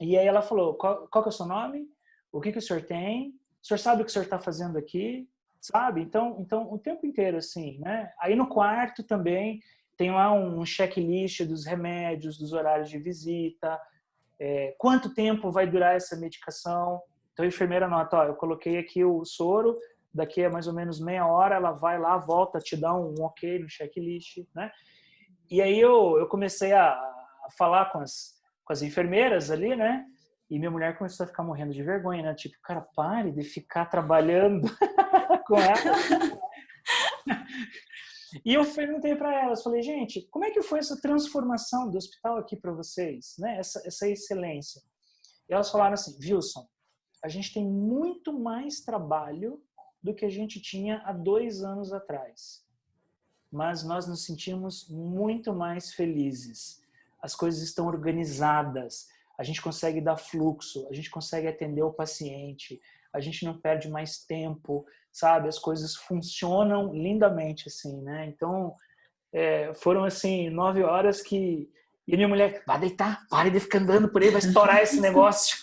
e aí ela falou, qual que é o seu nome? O que o senhor tem? O senhor sabe o que o senhor está fazendo aqui? Sabe? Então, o tempo inteiro, assim, né? Aí no quarto também tem lá um checklist dos remédios, dos horários de visita, quanto tempo vai durar essa medicação. Então a enfermeira anota, eu coloquei aqui o soro, daqui a mais ou menos meia hora ela vai lá, volta, te dá um ok no checklist, né? E aí eu comecei a falar com as enfermeiras ali, né? E minha mulher começou a ficar morrendo de vergonha, né? Tipo, cara, pare de ficar trabalhando com ela. E eu perguntei para elas, falei, gente, como é que foi essa transformação do hospital aqui para vocês, né? Essa excelência. E elas falaram assim, Wilson, a gente tem muito mais trabalho do que a gente tinha há 2 anos atrás. Mas nós nos sentimos muito mais felizes. As coisas estão organizadas, a gente consegue dar fluxo, a gente consegue atender o paciente, a gente não perde mais tempo, sabe? As coisas funcionam lindamente, assim, né? Então, foram, assim, 9 horas que... E a minha mulher, vai deitar, pare de ficar andando por aí, vai estourar esse negócio.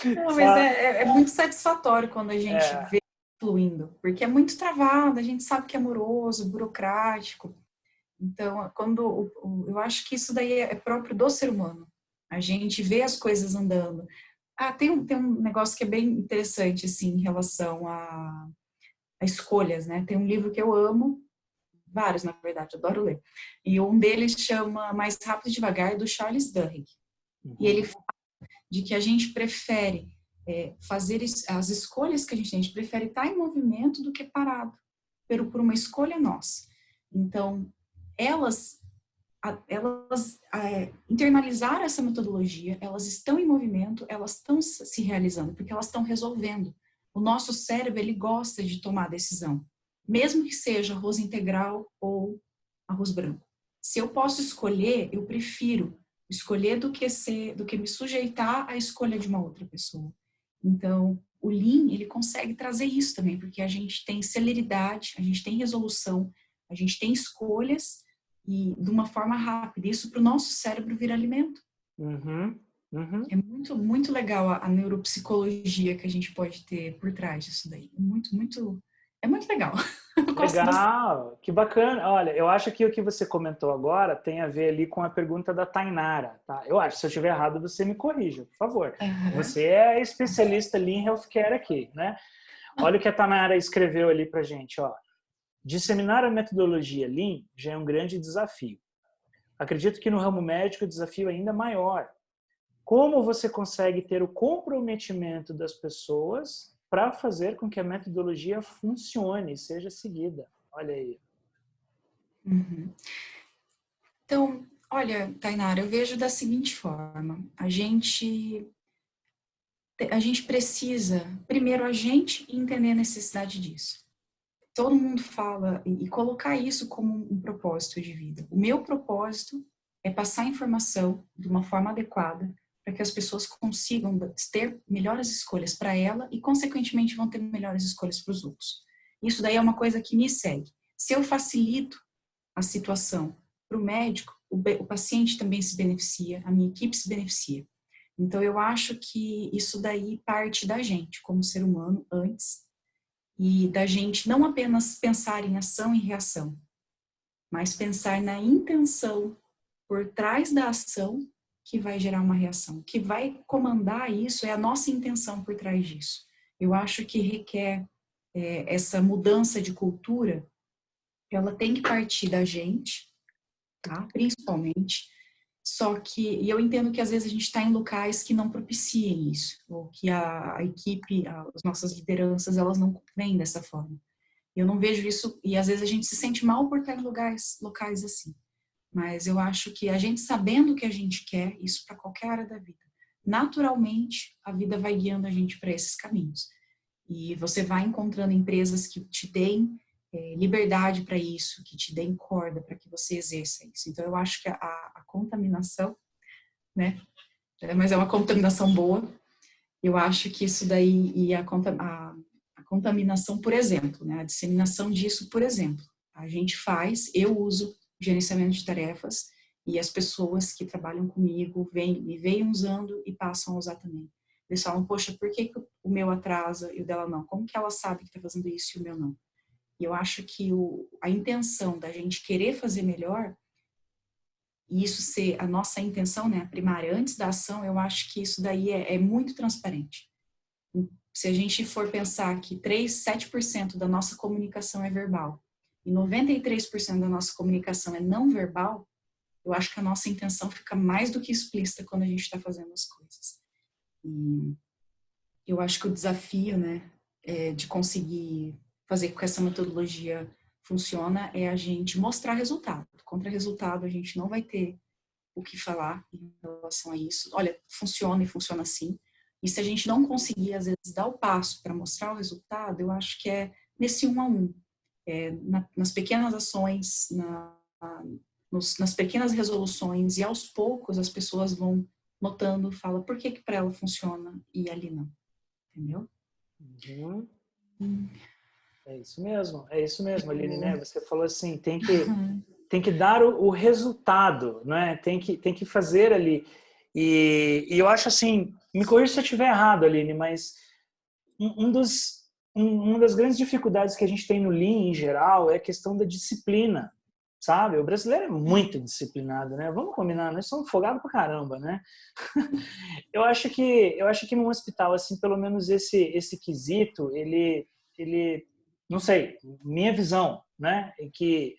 Não, mas é muito satisfatório quando a gente vê fluindo, porque é muito travado, a gente sabe que é moroso, burocrático. Então, eu acho que isso daí é próprio do ser humano. A gente vê as coisas andando. Tem um negócio que é bem interessante, assim, em relação a escolhas, né? Tem um livro que eu amo, vários, na verdade, eu adoro ler. E um deles chama Mais Rápido e Devagar, do Charles Duhigg. E ele fala de que a gente prefere fazer as escolhas que a gente prefere estar em movimento do que parado, por uma escolha nossa. Então, elas internalizaram essa metodologia, elas estão em movimento, elas estão se realizando, porque elas estão resolvendo. O nosso cérebro, ele gosta de tomar decisão, mesmo que seja arroz integral ou arroz branco. Se eu posso escolher, eu prefiro escolher do que me sujeitar à escolha de uma outra pessoa. Então, o Lean, ele consegue trazer isso também, porque a gente tem celeridade, a gente tem resolução, a gente tem escolhas e de uma forma rápida. Isso para o nosso cérebro vira alimento. É muito, muito legal a neuropsicologia que a gente pode ter por trás disso daí. É muito legal. Legal, que bacana. Olha, eu acho que o que você comentou agora tem a ver ali com a pergunta da Tainara, tá? Eu acho, se eu estiver errado, você me corrija, por favor. Você é especialista ali em healthcare aqui, né? Olha o que a Tainara escreveu ali pra gente, ó. Disseminar a metodologia Lean já é um grande desafio. Acredito que no ramo médico o desafio é ainda maior. Como você consegue ter o comprometimento das pessoas para fazer com que a metodologia funcione, seja seguida? Olha aí. Uhum. Então, olha, Tainara, eu vejo da seguinte forma. A gente precisa, primeiro, a gente entender a necessidade disso. Todo mundo fala e colocar isso como um propósito de vida. O meu propósito é passar informação de uma forma adequada para que as pessoas consigam ter melhores escolhas para ela e, consequentemente, vão ter melhores escolhas para os outros. Isso daí é uma coisa que me segue. Se eu facilito a situação para o médico, o paciente também se beneficia, a minha equipe se beneficia. Então, eu acho que isso daí parte da gente, como ser humano, antes, e da gente não apenas pensar em ação e reação, mas pensar na intenção por trás da ação que vai gerar uma reação. O que vai comandar isso é a nossa intenção por trás disso. Eu acho que requer essa mudança de cultura, ela tem que partir da gente, tá? Principalmente. Só que, e eu entendo que às vezes a gente está em locais que não propiciem isso, ou que a equipe, as nossas lideranças, elas não veem dessa forma. Eu não vejo isso, e às vezes a gente se sente mal por estar em locais assim. Mas eu acho que a gente sabendo o que a gente quer, isso para qualquer área da vida, naturalmente a vida vai guiando a gente para esses caminhos. E você vai encontrando empresas que te deem liberdade para isso, que te deem corda para que você exerça isso. Então eu acho que a contaminação, né? Mas é uma contaminação boa. Eu acho que isso daí e a contaminação, por exemplo, né? A disseminação disso, por exemplo, a gente faz, eu uso gerenciamento de tarefas e as pessoas que trabalham comigo me veem usando e passam a usar também. Eles falam, poxa, por que o meu atrasa e o dela não? Como que ela sabe que está fazendo isso e o meu não? E eu acho que a intenção da gente querer fazer melhor, e isso ser a nossa intenção, né, a primária, antes da ação, eu acho que isso daí é muito transparente. Se a gente for pensar que 7% da nossa comunicação é verbal e 93% da nossa comunicação é não verbal, eu acho que a nossa intenção fica mais do que explícita quando a gente está fazendo as coisas. E eu acho que o desafio, né, de conseguir fazer com que essa metodologia funciona é a gente mostrar resultado. Contra resultado, a gente não vai ter o que falar em relação a isso. Olha, funciona e funciona assim. E se a gente não conseguir, às vezes, dar o passo para mostrar o resultado, eu acho que é nesse 1 a 1. Nas pequenas ações, nas pequenas resoluções, e aos poucos as pessoas vão notando, fala por que para ela funciona e ali não. Entendeu? Uhum. É isso mesmo, Aline, né? Você falou assim, tem que dar o resultado, né? Tem que fazer ali. E eu acho assim, me corrija se eu estiver errado, Aline, mas uma das grandes dificuldades que a gente tem no Lean em geral é a questão da disciplina, sabe? O brasileiro é muito disciplinado, né? Vamos combinar, nós somos folgados pra caramba, né? Eu acho que num hospital assim, pelo menos esse quesito, ele não sei, minha visão, né, é que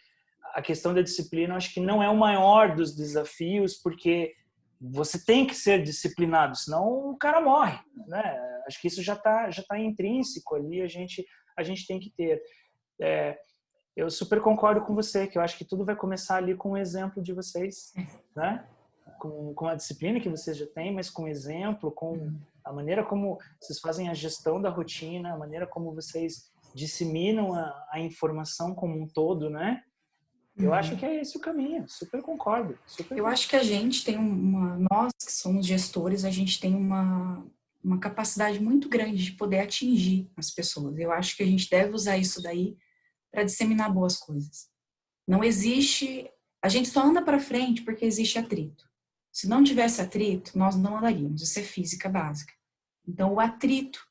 a questão da disciplina, eu acho que não é o maior dos desafios, porque você tem que ser disciplinado, senão o cara morre, né? Acho que isso já tá intrínseco ali, a gente tem que ter. Eu super concordo com você, que eu acho que tudo vai começar ali com o exemplo de vocês, né? Com a disciplina que vocês já têm, mas com o exemplo, com a maneira como vocês fazem a gestão da rotina, a maneira como vocês disseminam a informação como um todo, né? Eu acho que é esse o caminho, super concordo. Eu acho que a gente tem nós que somos gestores, a gente tem uma capacidade muito grande de poder atingir as pessoas. Eu acho que a gente deve usar isso daí para disseminar boas coisas. Não existe, a gente só anda para frente porque existe atrito. Se não tivesse atrito, nós não andaríamos. Isso é física básica. Então, o atrito,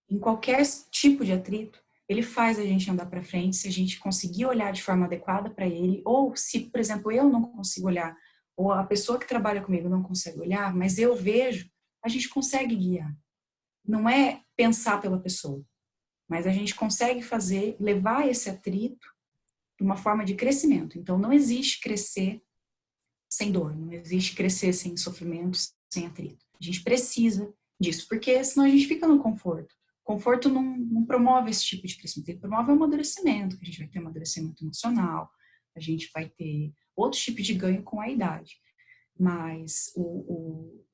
em qualquer tipo de atrito, ele faz a gente andar para frente se a gente conseguir olhar de forma adequada para ele, ou se, por exemplo, eu não consigo olhar, ou a pessoa que trabalha comigo não consegue olhar, mas eu vejo, a gente consegue guiar. Não é pensar pela pessoa, mas a gente consegue levar esse atrito de uma forma de crescimento. Então, não existe crescer sem dor, não existe crescer sem sofrimento, sem atrito. A gente precisa disso, porque senão a gente fica no conforto. Conforto não promove esse tipo de crescimento, ele promove o amadurecimento, que a gente vai ter amadurecimento emocional, a gente vai ter outro tipo de ganho com a idade. Mas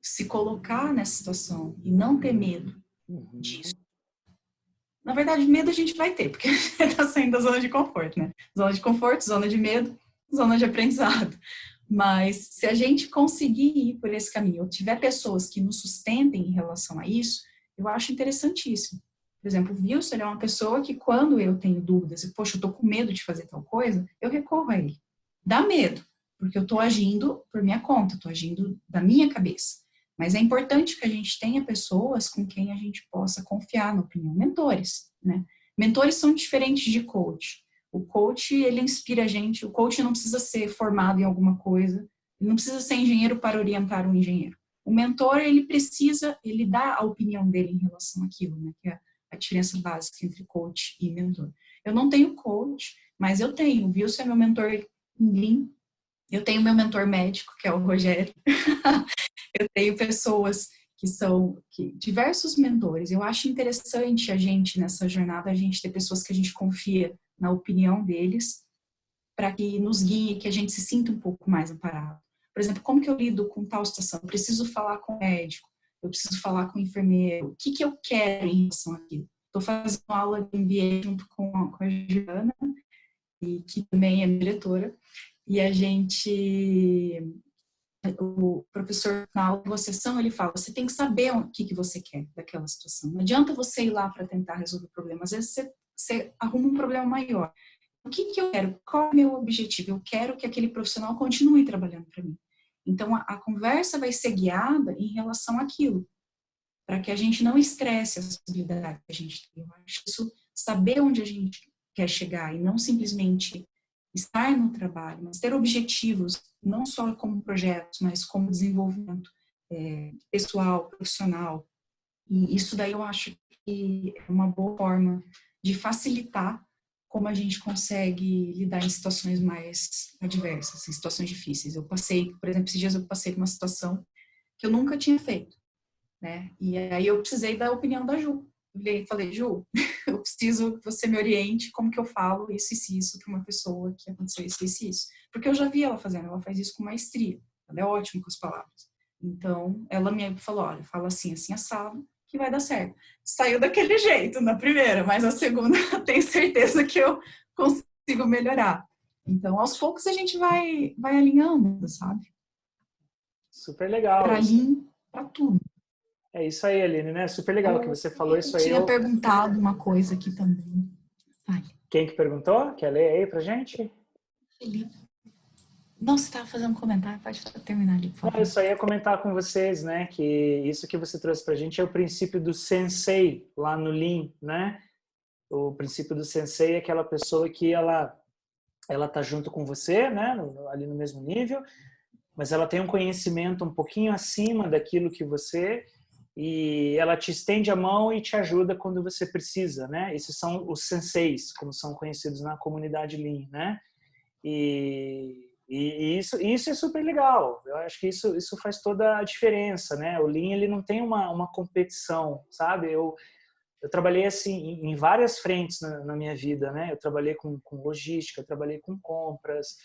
se colocar nessa situação e não ter medo disso. Na verdade, medo a gente vai ter, porque a gente está saindo da zona de conforto, né? Zona de conforto, zona de medo, zona de aprendizado. Mas se a gente conseguir ir por esse caminho, ou tiver pessoas que nos sustentem em relação a isso, eu acho interessantíssimo. Por exemplo, o Wilson é uma pessoa que quando eu tenho dúvidas, e poxa, eu tô com medo de fazer tal coisa, eu recorro a ele. Dá medo, porque eu tô agindo por minha conta, tô agindo da minha cabeça. Mas é importante que a gente tenha pessoas com quem a gente possa confiar na opinião. Mentores, né? Mentores são diferentes de coach. O coach, ele inspira a gente. O coach não precisa ser formado em alguma coisa. Ele não precisa ser engenheiro para orientar um engenheiro. O mentor, ele dá a opinião dele em relação àquilo, né? Que é a diferença básica entre coach e mentor. Eu não tenho coach, mas eu tenho. O Wilson é meu mentor em Lean. Eu tenho meu mentor médico, que é o Rogério. Eu tenho pessoas diversos mentores. Eu acho interessante a gente, nessa jornada, a gente ter pessoas que a gente confia na opinião deles, para que nos guie, que a gente se sinta um pouco mais amparado. Por exemplo, como que eu lido com tal situação? Eu preciso falar com o médico, eu preciso falar com o enfermeiro, o que que eu quero em relação àquilo? Estou fazendo uma aula de MBA junto com a Juliana, e que também é minha diretora, e o professor, na aula de sessão, ele fala, você tem que saber o que você quer daquela situação. Não adianta você ir lá para tentar resolver o problema. Às vezes você arruma um problema maior. O que eu quero? Qual é o meu objetivo? Eu quero que aquele profissional continue trabalhando para mim. Então, a conversa vai ser guiada em relação àquilo, para que a gente não estresse as possibilidades que a gente tem. Eu acho isso, saber onde a gente quer chegar e não simplesmente estar no trabalho, mas ter objetivos, não só como projetos, mas como desenvolvimento pessoal, profissional. E isso daí eu acho que é uma boa forma de facilitar como a gente consegue lidar em situações mais adversas, em situações difíceis. Eu passei, por exemplo, esses dias eu passei por uma situação que eu nunca tinha feito, né? E aí eu precisei da opinião da Ju. Eu falei, Ju, eu preciso que você me oriente como que eu falo isso e isso para uma pessoa que aconteceu isso e isso. Porque eu já vi ela fazendo, ela faz isso com maestria. Ela é ótima com as palavras. Então, ela me falou, olha, fala assim, assim, assado, que vai dar certo. Saiu daquele jeito na primeira, mas a segunda eu tenho certeza que eu consigo melhorar. Então, aos poucos a gente vai alinhando, sabe? Super legal. Para Lean, para tudo. É isso aí, Aline, né? Super legal que você falou isso aí. Eu tinha perguntado uma coisa aqui também. Vai. Quem que perguntou? Quer ler aí pra gente? Felipe. Não, você estava fazendo um comentário, pode terminar ali, por favor. Eu só ia comentar com vocês, né, que isso que você trouxe pra gente é o princípio do sensei lá no Lean, né? O princípio do sensei é aquela pessoa que ela tá junto com você, né, ali no mesmo nível, mas ela tem um conhecimento um pouquinho acima daquilo que você, e ela te estende a mão e te ajuda quando você precisa, né? Esses são os senseis, como são conhecidos na comunidade Lean, né? E isso é super legal. Eu acho que isso faz toda a diferença, né? O Lean, ele não tem uma competição, sabe? Eu trabalhei assim em várias frentes na minha vida, né? Eu trabalhei com logística, eu trabalhei com compras,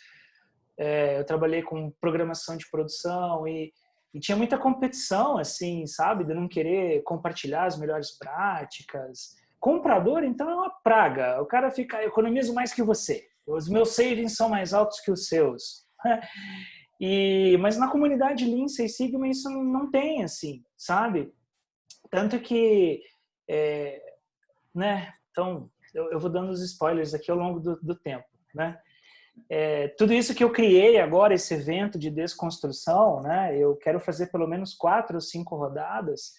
eu trabalhei com programação de produção e tinha muita competição, assim, sabe? De não querer compartilhar as melhores práticas. Comprador, então, é uma praga. O cara fica, eu economizo mais que você. Os meus savings são mais altos que os seus. Mas na comunidade Lean, Six Sigma, isso não tem, assim, sabe? Tanto que, né? Então, eu vou dando os spoilers aqui ao longo do tempo, né? Tudo isso que eu criei agora, esse evento de desconstrução, né? Eu quero fazer pelo menos 4 ou 5 rodadas,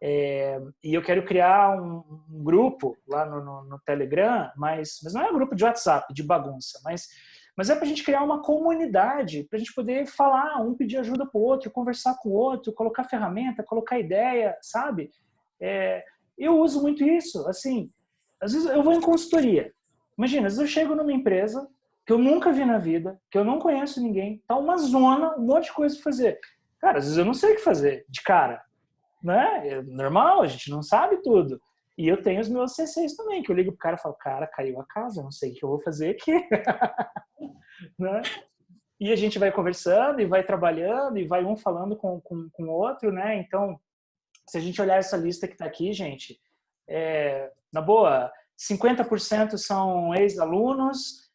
e eu quero criar um grupo lá no Telegram, mas não é um grupo de WhatsApp, de bagunça, mas é para a gente criar uma comunidade, para a gente poder falar, um pedir ajuda para o outro, conversar com o outro, colocar ferramenta, colocar ideia, sabe? Eu uso muito isso, assim, às vezes eu vou em consultoria. Imagina, às vezes eu chego numa empresa que eu nunca vi na vida, que eu não conheço ninguém, tá uma zona, um monte de coisa pra fazer. Cara, às vezes eu não sei o que fazer de cara, né? É normal, a gente não sabe tudo. E eu tenho os meus C6 também, que eu ligo pro cara e falo, cara, caiu a casa, não sei o que eu vou fazer aqui. Né? E a gente vai conversando e vai trabalhando e vai um falando com o outro, né? Então, se a gente olhar essa lista que está aqui, gente, na boa, 50% são ex-alunos,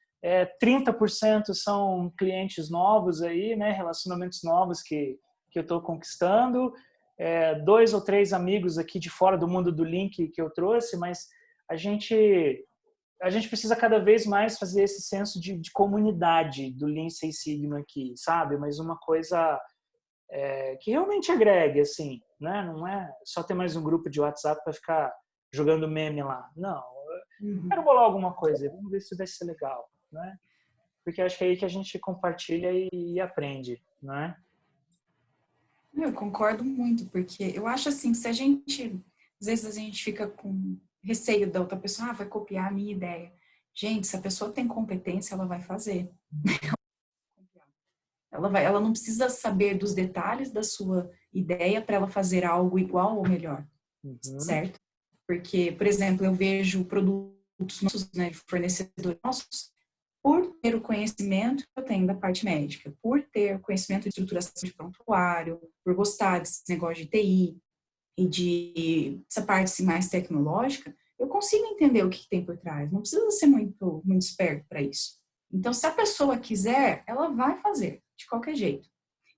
30% são clientes novos aí, né? Relacionamentos novos que eu estou conquistando, 2 ou 3 amigos aqui de fora do mundo do link que eu trouxe, mas a gente precisa cada vez mais fazer esse senso de comunidade do Lean Six Sigma aqui, sabe? Mas uma coisa que realmente agregue, assim, né? Não é só ter mais um grupo de WhatsApp para ficar jogando meme lá. Não, eu quero bolar alguma coisa, vamos ver se vai ser legal, né? Porque acho que é aí que a gente compartilha e aprende, né? Eu concordo muito, porque eu acho assim, se a gente, às vezes a gente fica com receio da outra pessoa, vai copiar a minha ideia. Gente, se a pessoa tem competência, ela vai fazer. Ela não precisa saber dos detalhes da sua ideia para ela fazer algo igual ou melhor, certo? Porque, por exemplo, eu vejo produtos nossos, né, de fornecedores nossos, por ter o conhecimento que eu tenho da parte médica, por ter conhecimento de estruturação de prontuário, por gostar desse negócio de TI e de essa parte assim, mais tecnológica, eu consigo entender o que tem por trás. Não precisa ser muito esperto para isso. Então, se a pessoa quiser, ela vai fazer, de qualquer jeito.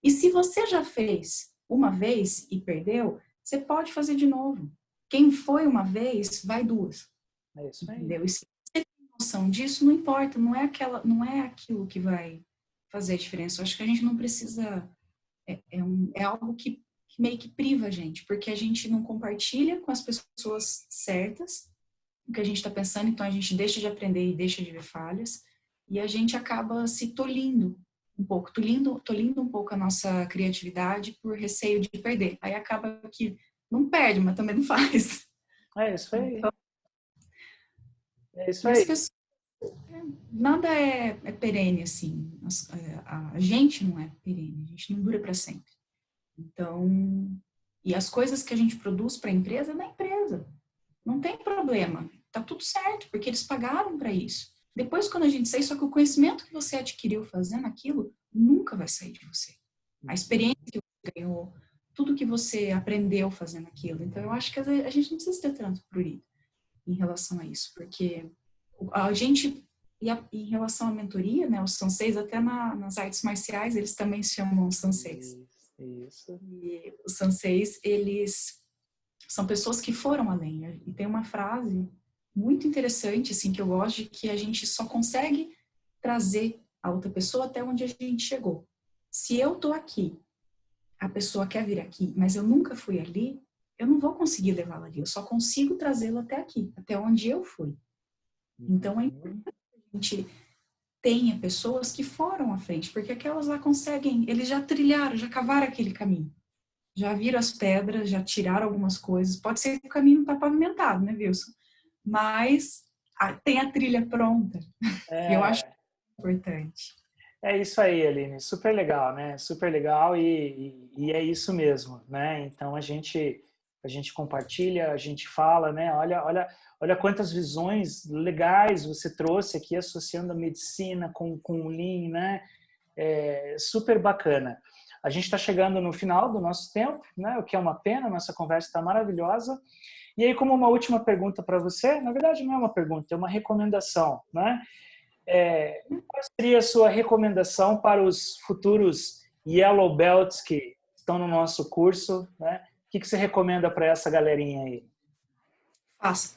E se você já fez uma vez e perdeu, você pode fazer de novo. Quem foi uma vez, vai 2. É isso aí. Entendeu? E se você tem noção disso, não importa, não é aquilo que vai fazer a diferença. Eu acho que a gente não precisa, é algo que meio que priva a gente, porque a gente não compartilha com as pessoas certas o que a gente está pensando, então a gente deixa de aprender e deixa de ver falhas, e a gente acaba se tolindo um pouco, tolindo um pouco a nossa criatividade por receio de perder. Aí acaba que não perde, mas também não faz. É isso aí. Então, é isso e aí. as pessoas, nada é perene, assim. A gente não é perene, a gente não dura para sempre. Então, e as coisas que a gente produz para a empresa é da empresa. Não tem problema. Tá tudo certo, porque eles pagaram para isso. Depois, quando a gente sair, só que o conhecimento que você adquiriu fazendo aquilo nunca vai sair de você. A experiência que você ganhou, tudo que você aprendeu fazendo aquilo. Então, eu acho que a gente não precisa ter tanto prurido em relação a isso, porque a gente, em relação à mentoria, né, os sanseis, até nas artes marciais, eles também se chamam sanseis. Isso. E os sanseis, eles são pessoas que foram além. E tem uma frase muito interessante, assim, que eu gosto, de que a gente só consegue trazer a outra pessoa até onde a gente chegou. Se eu tô aqui, a pessoa quer vir aqui, mas eu nunca fui ali, eu não vou conseguir levá-la ali. Eu só consigo trazê-la até aqui, até onde eu fui. Então, é importante que a gente tenha pessoas que foram à frente, porque aquelas lá conseguem, eles já trilharam, já cavaram aquele caminho. Já viram as pedras, já tiraram algumas coisas. Pode ser que o caminho não está pavimentado, né, Wilson? Mas tem a trilha pronta. E eu acho importante. É isso aí, Aline. Super legal, né? Super legal e é isso mesmo, né? Então a gente compartilha, a gente fala, né? Olha quantas visões legais você trouxe aqui associando a medicina com o Lean, né? Super bacana. A gente está chegando no final do nosso tempo, né? O que é uma pena, nossa conversa está maravilhosa. E aí, como uma última pergunta para você, na verdade não é uma pergunta, é uma recomendação, né? Qual seria a sua recomendação para os futuros Yellow Belts que estão no nosso curso, né? O que você recomenda para essa galerinha aí? Faça.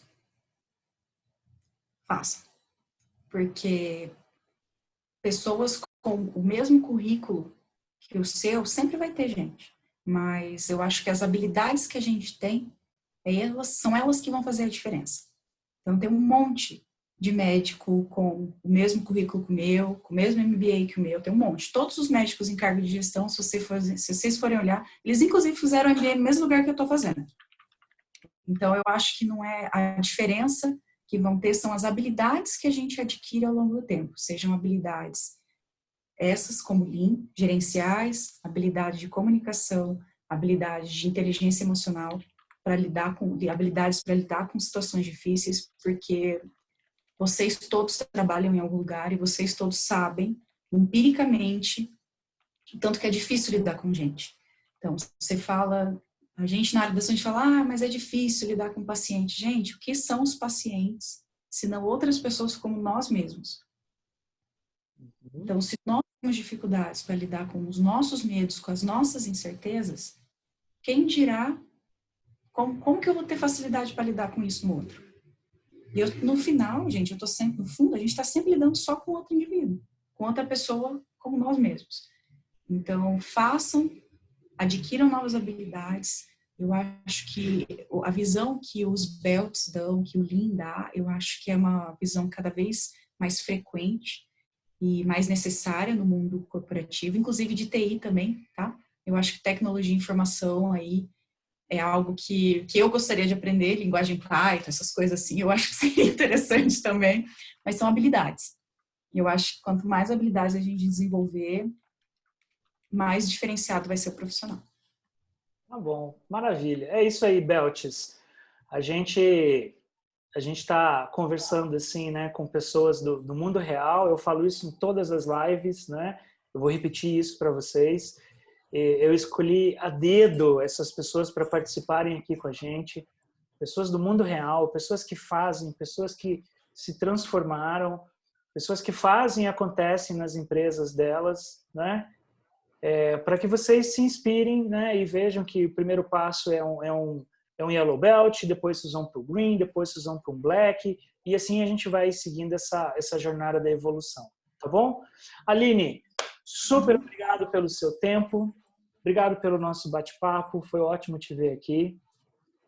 Porque pessoas com o mesmo currículo que o seu, sempre vai ter gente. Mas eu acho que as habilidades que a gente tem, são elas que vão fazer a diferença. Então, tem um monte de médico com o mesmo currículo que o meu, com o mesmo MBA que o meu, tem um monte. Todos os médicos em cargo de gestão, se vocês forem olhar, eles inclusive fizeram MBA no mesmo lugar que eu estou fazendo. Então, eu acho que não é a diferença que vão ter são as habilidades que a gente adquire ao longo do tempo, sejam habilidades essas como Lean, gerenciais, habilidade de comunicação, habilidade de inteligência emocional, habilidades para lidar com situações difíceis, porque vocês todos trabalham em algum lugar e vocês todos sabem, empiricamente, o tanto que é difícil lidar com gente. Então, você fala, a gente na área da saúde fala, mas é difícil lidar com paciente. Gente, o que são os pacientes, se não outras pessoas como nós mesmos? Então, se nós temos dificuldades para lidar com os nossos medos, com as nossas incertezas, quem dirá como que eu vou ter facilidade para lidar com isso no outro? E eu, no final, gente, eu tô sempre, no fundo, a gente está sempre lidando só com outro indivíduo, com outra pessoa como nós mesmos. Então, adquiram novas habilidades. Eu acho que a visão que os belts dão, que o Lean dá, eu acho que é uma visão cada vez mais frequente e mais necessária no mundo corporativo, inclusive de TI também, tá? Eu acho que tecnologia e informação aí é algo que eu gostaria de aprender, linguagem Python, essas coisas assim, eu acho que seria interessante também, mas são habilidades. E eu acho que quanto mais habilidades a gente desenvolver, mais diferenciado vai ser o profissional. Tá bom, maravilha. É isso aí, Beltis. A gente está conversando assim, né, com pessoas do mundo real. Eu falo isso em todas as lives, né? Eu vou repetir isso para vocês. Eu escolhi a dedo essas pessoas para participarem aqui com a gente. Pessoas do mundo real, pessoas que fazem, pessoas que se transformaram, pessoas que fazem e acontecem nas empresas delas, né? Para que vocês se inspirem, né, e vejam que o primeiro passo é um yellow belt, depois vocês vão para o green, depois vocês vão para um black, e assim a gente vai seguindo essa jornada da evolução, tá bom? Aline, super obrigado pelo seu tempo, obrigado pelo nosso bate-papo, foi ótimo te ver aqui.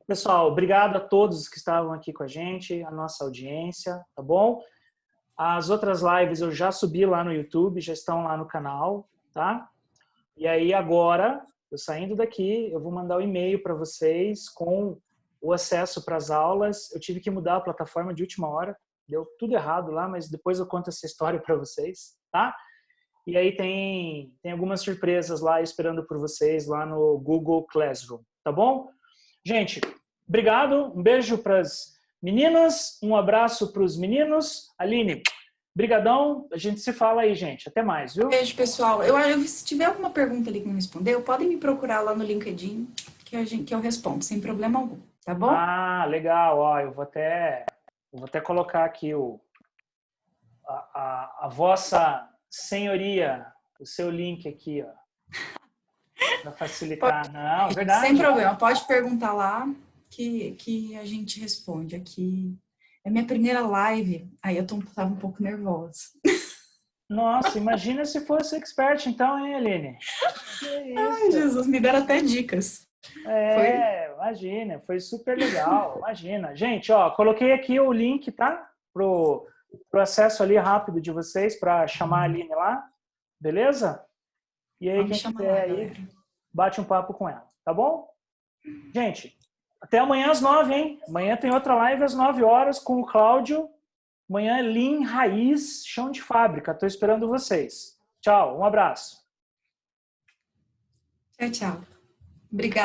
Pessoal, obrigado a todos que estavam aqui com a gente, a nossa audiência, tá bom? As outras lives eu já subi lá no YouTube, já estão lá no canal, tá? E aí agora, eu saindo daqui, eu vou mandar o e-mail para vocês com o acesso para as aulas. Eu tive que mudar a plataforma de última hora, deu tudo errado lá, mas depois eu conto essa história para vocês, tá? E aí tem algumas surpresas lá esperando por vocês lá no Google Classroom, tá bom? Gente, obrigado, um beijo para as meninas, um abraço para os meninos. Aline, brigadão, a gente se fala aí, gente. Até mais, viu? Beijo, pessoal. Se tiver alguma pergunta ali que não respondeu, podem me procurar lá no LinkedIn que eu respondo, sem problema algum, tá bom? Ah, legal. Ó, eu vou até colocar aqui a vossa senhoria, o seu link aqui, ó, para facilitar. Não, é verdade. Sem problema, pode perguntar lá que a gente responde aqui. É minha primeira live, aí eu tava um pouco nervosa. Nossa, imagina se fosse expert então, hein, Aline? Ai, Jesus, me deram até dicas. Imagina, foi super legal, imagina. Gente, ó, coloquei aqui o link, tá? Pro acesso ali rápido de vocês para chamar a Aline lá, beleza? E aí quem quiser aí, bate um papo com ela, tá bom? Gente, até amanhã às 9, hein? Amanhã tem outra live às 9 horas com o Cláudio. Amanhã Lean Raiz, chão de fábrica. Estou esperando vocês. Tchau, um abraço. Tchau, tchau. Obrigada.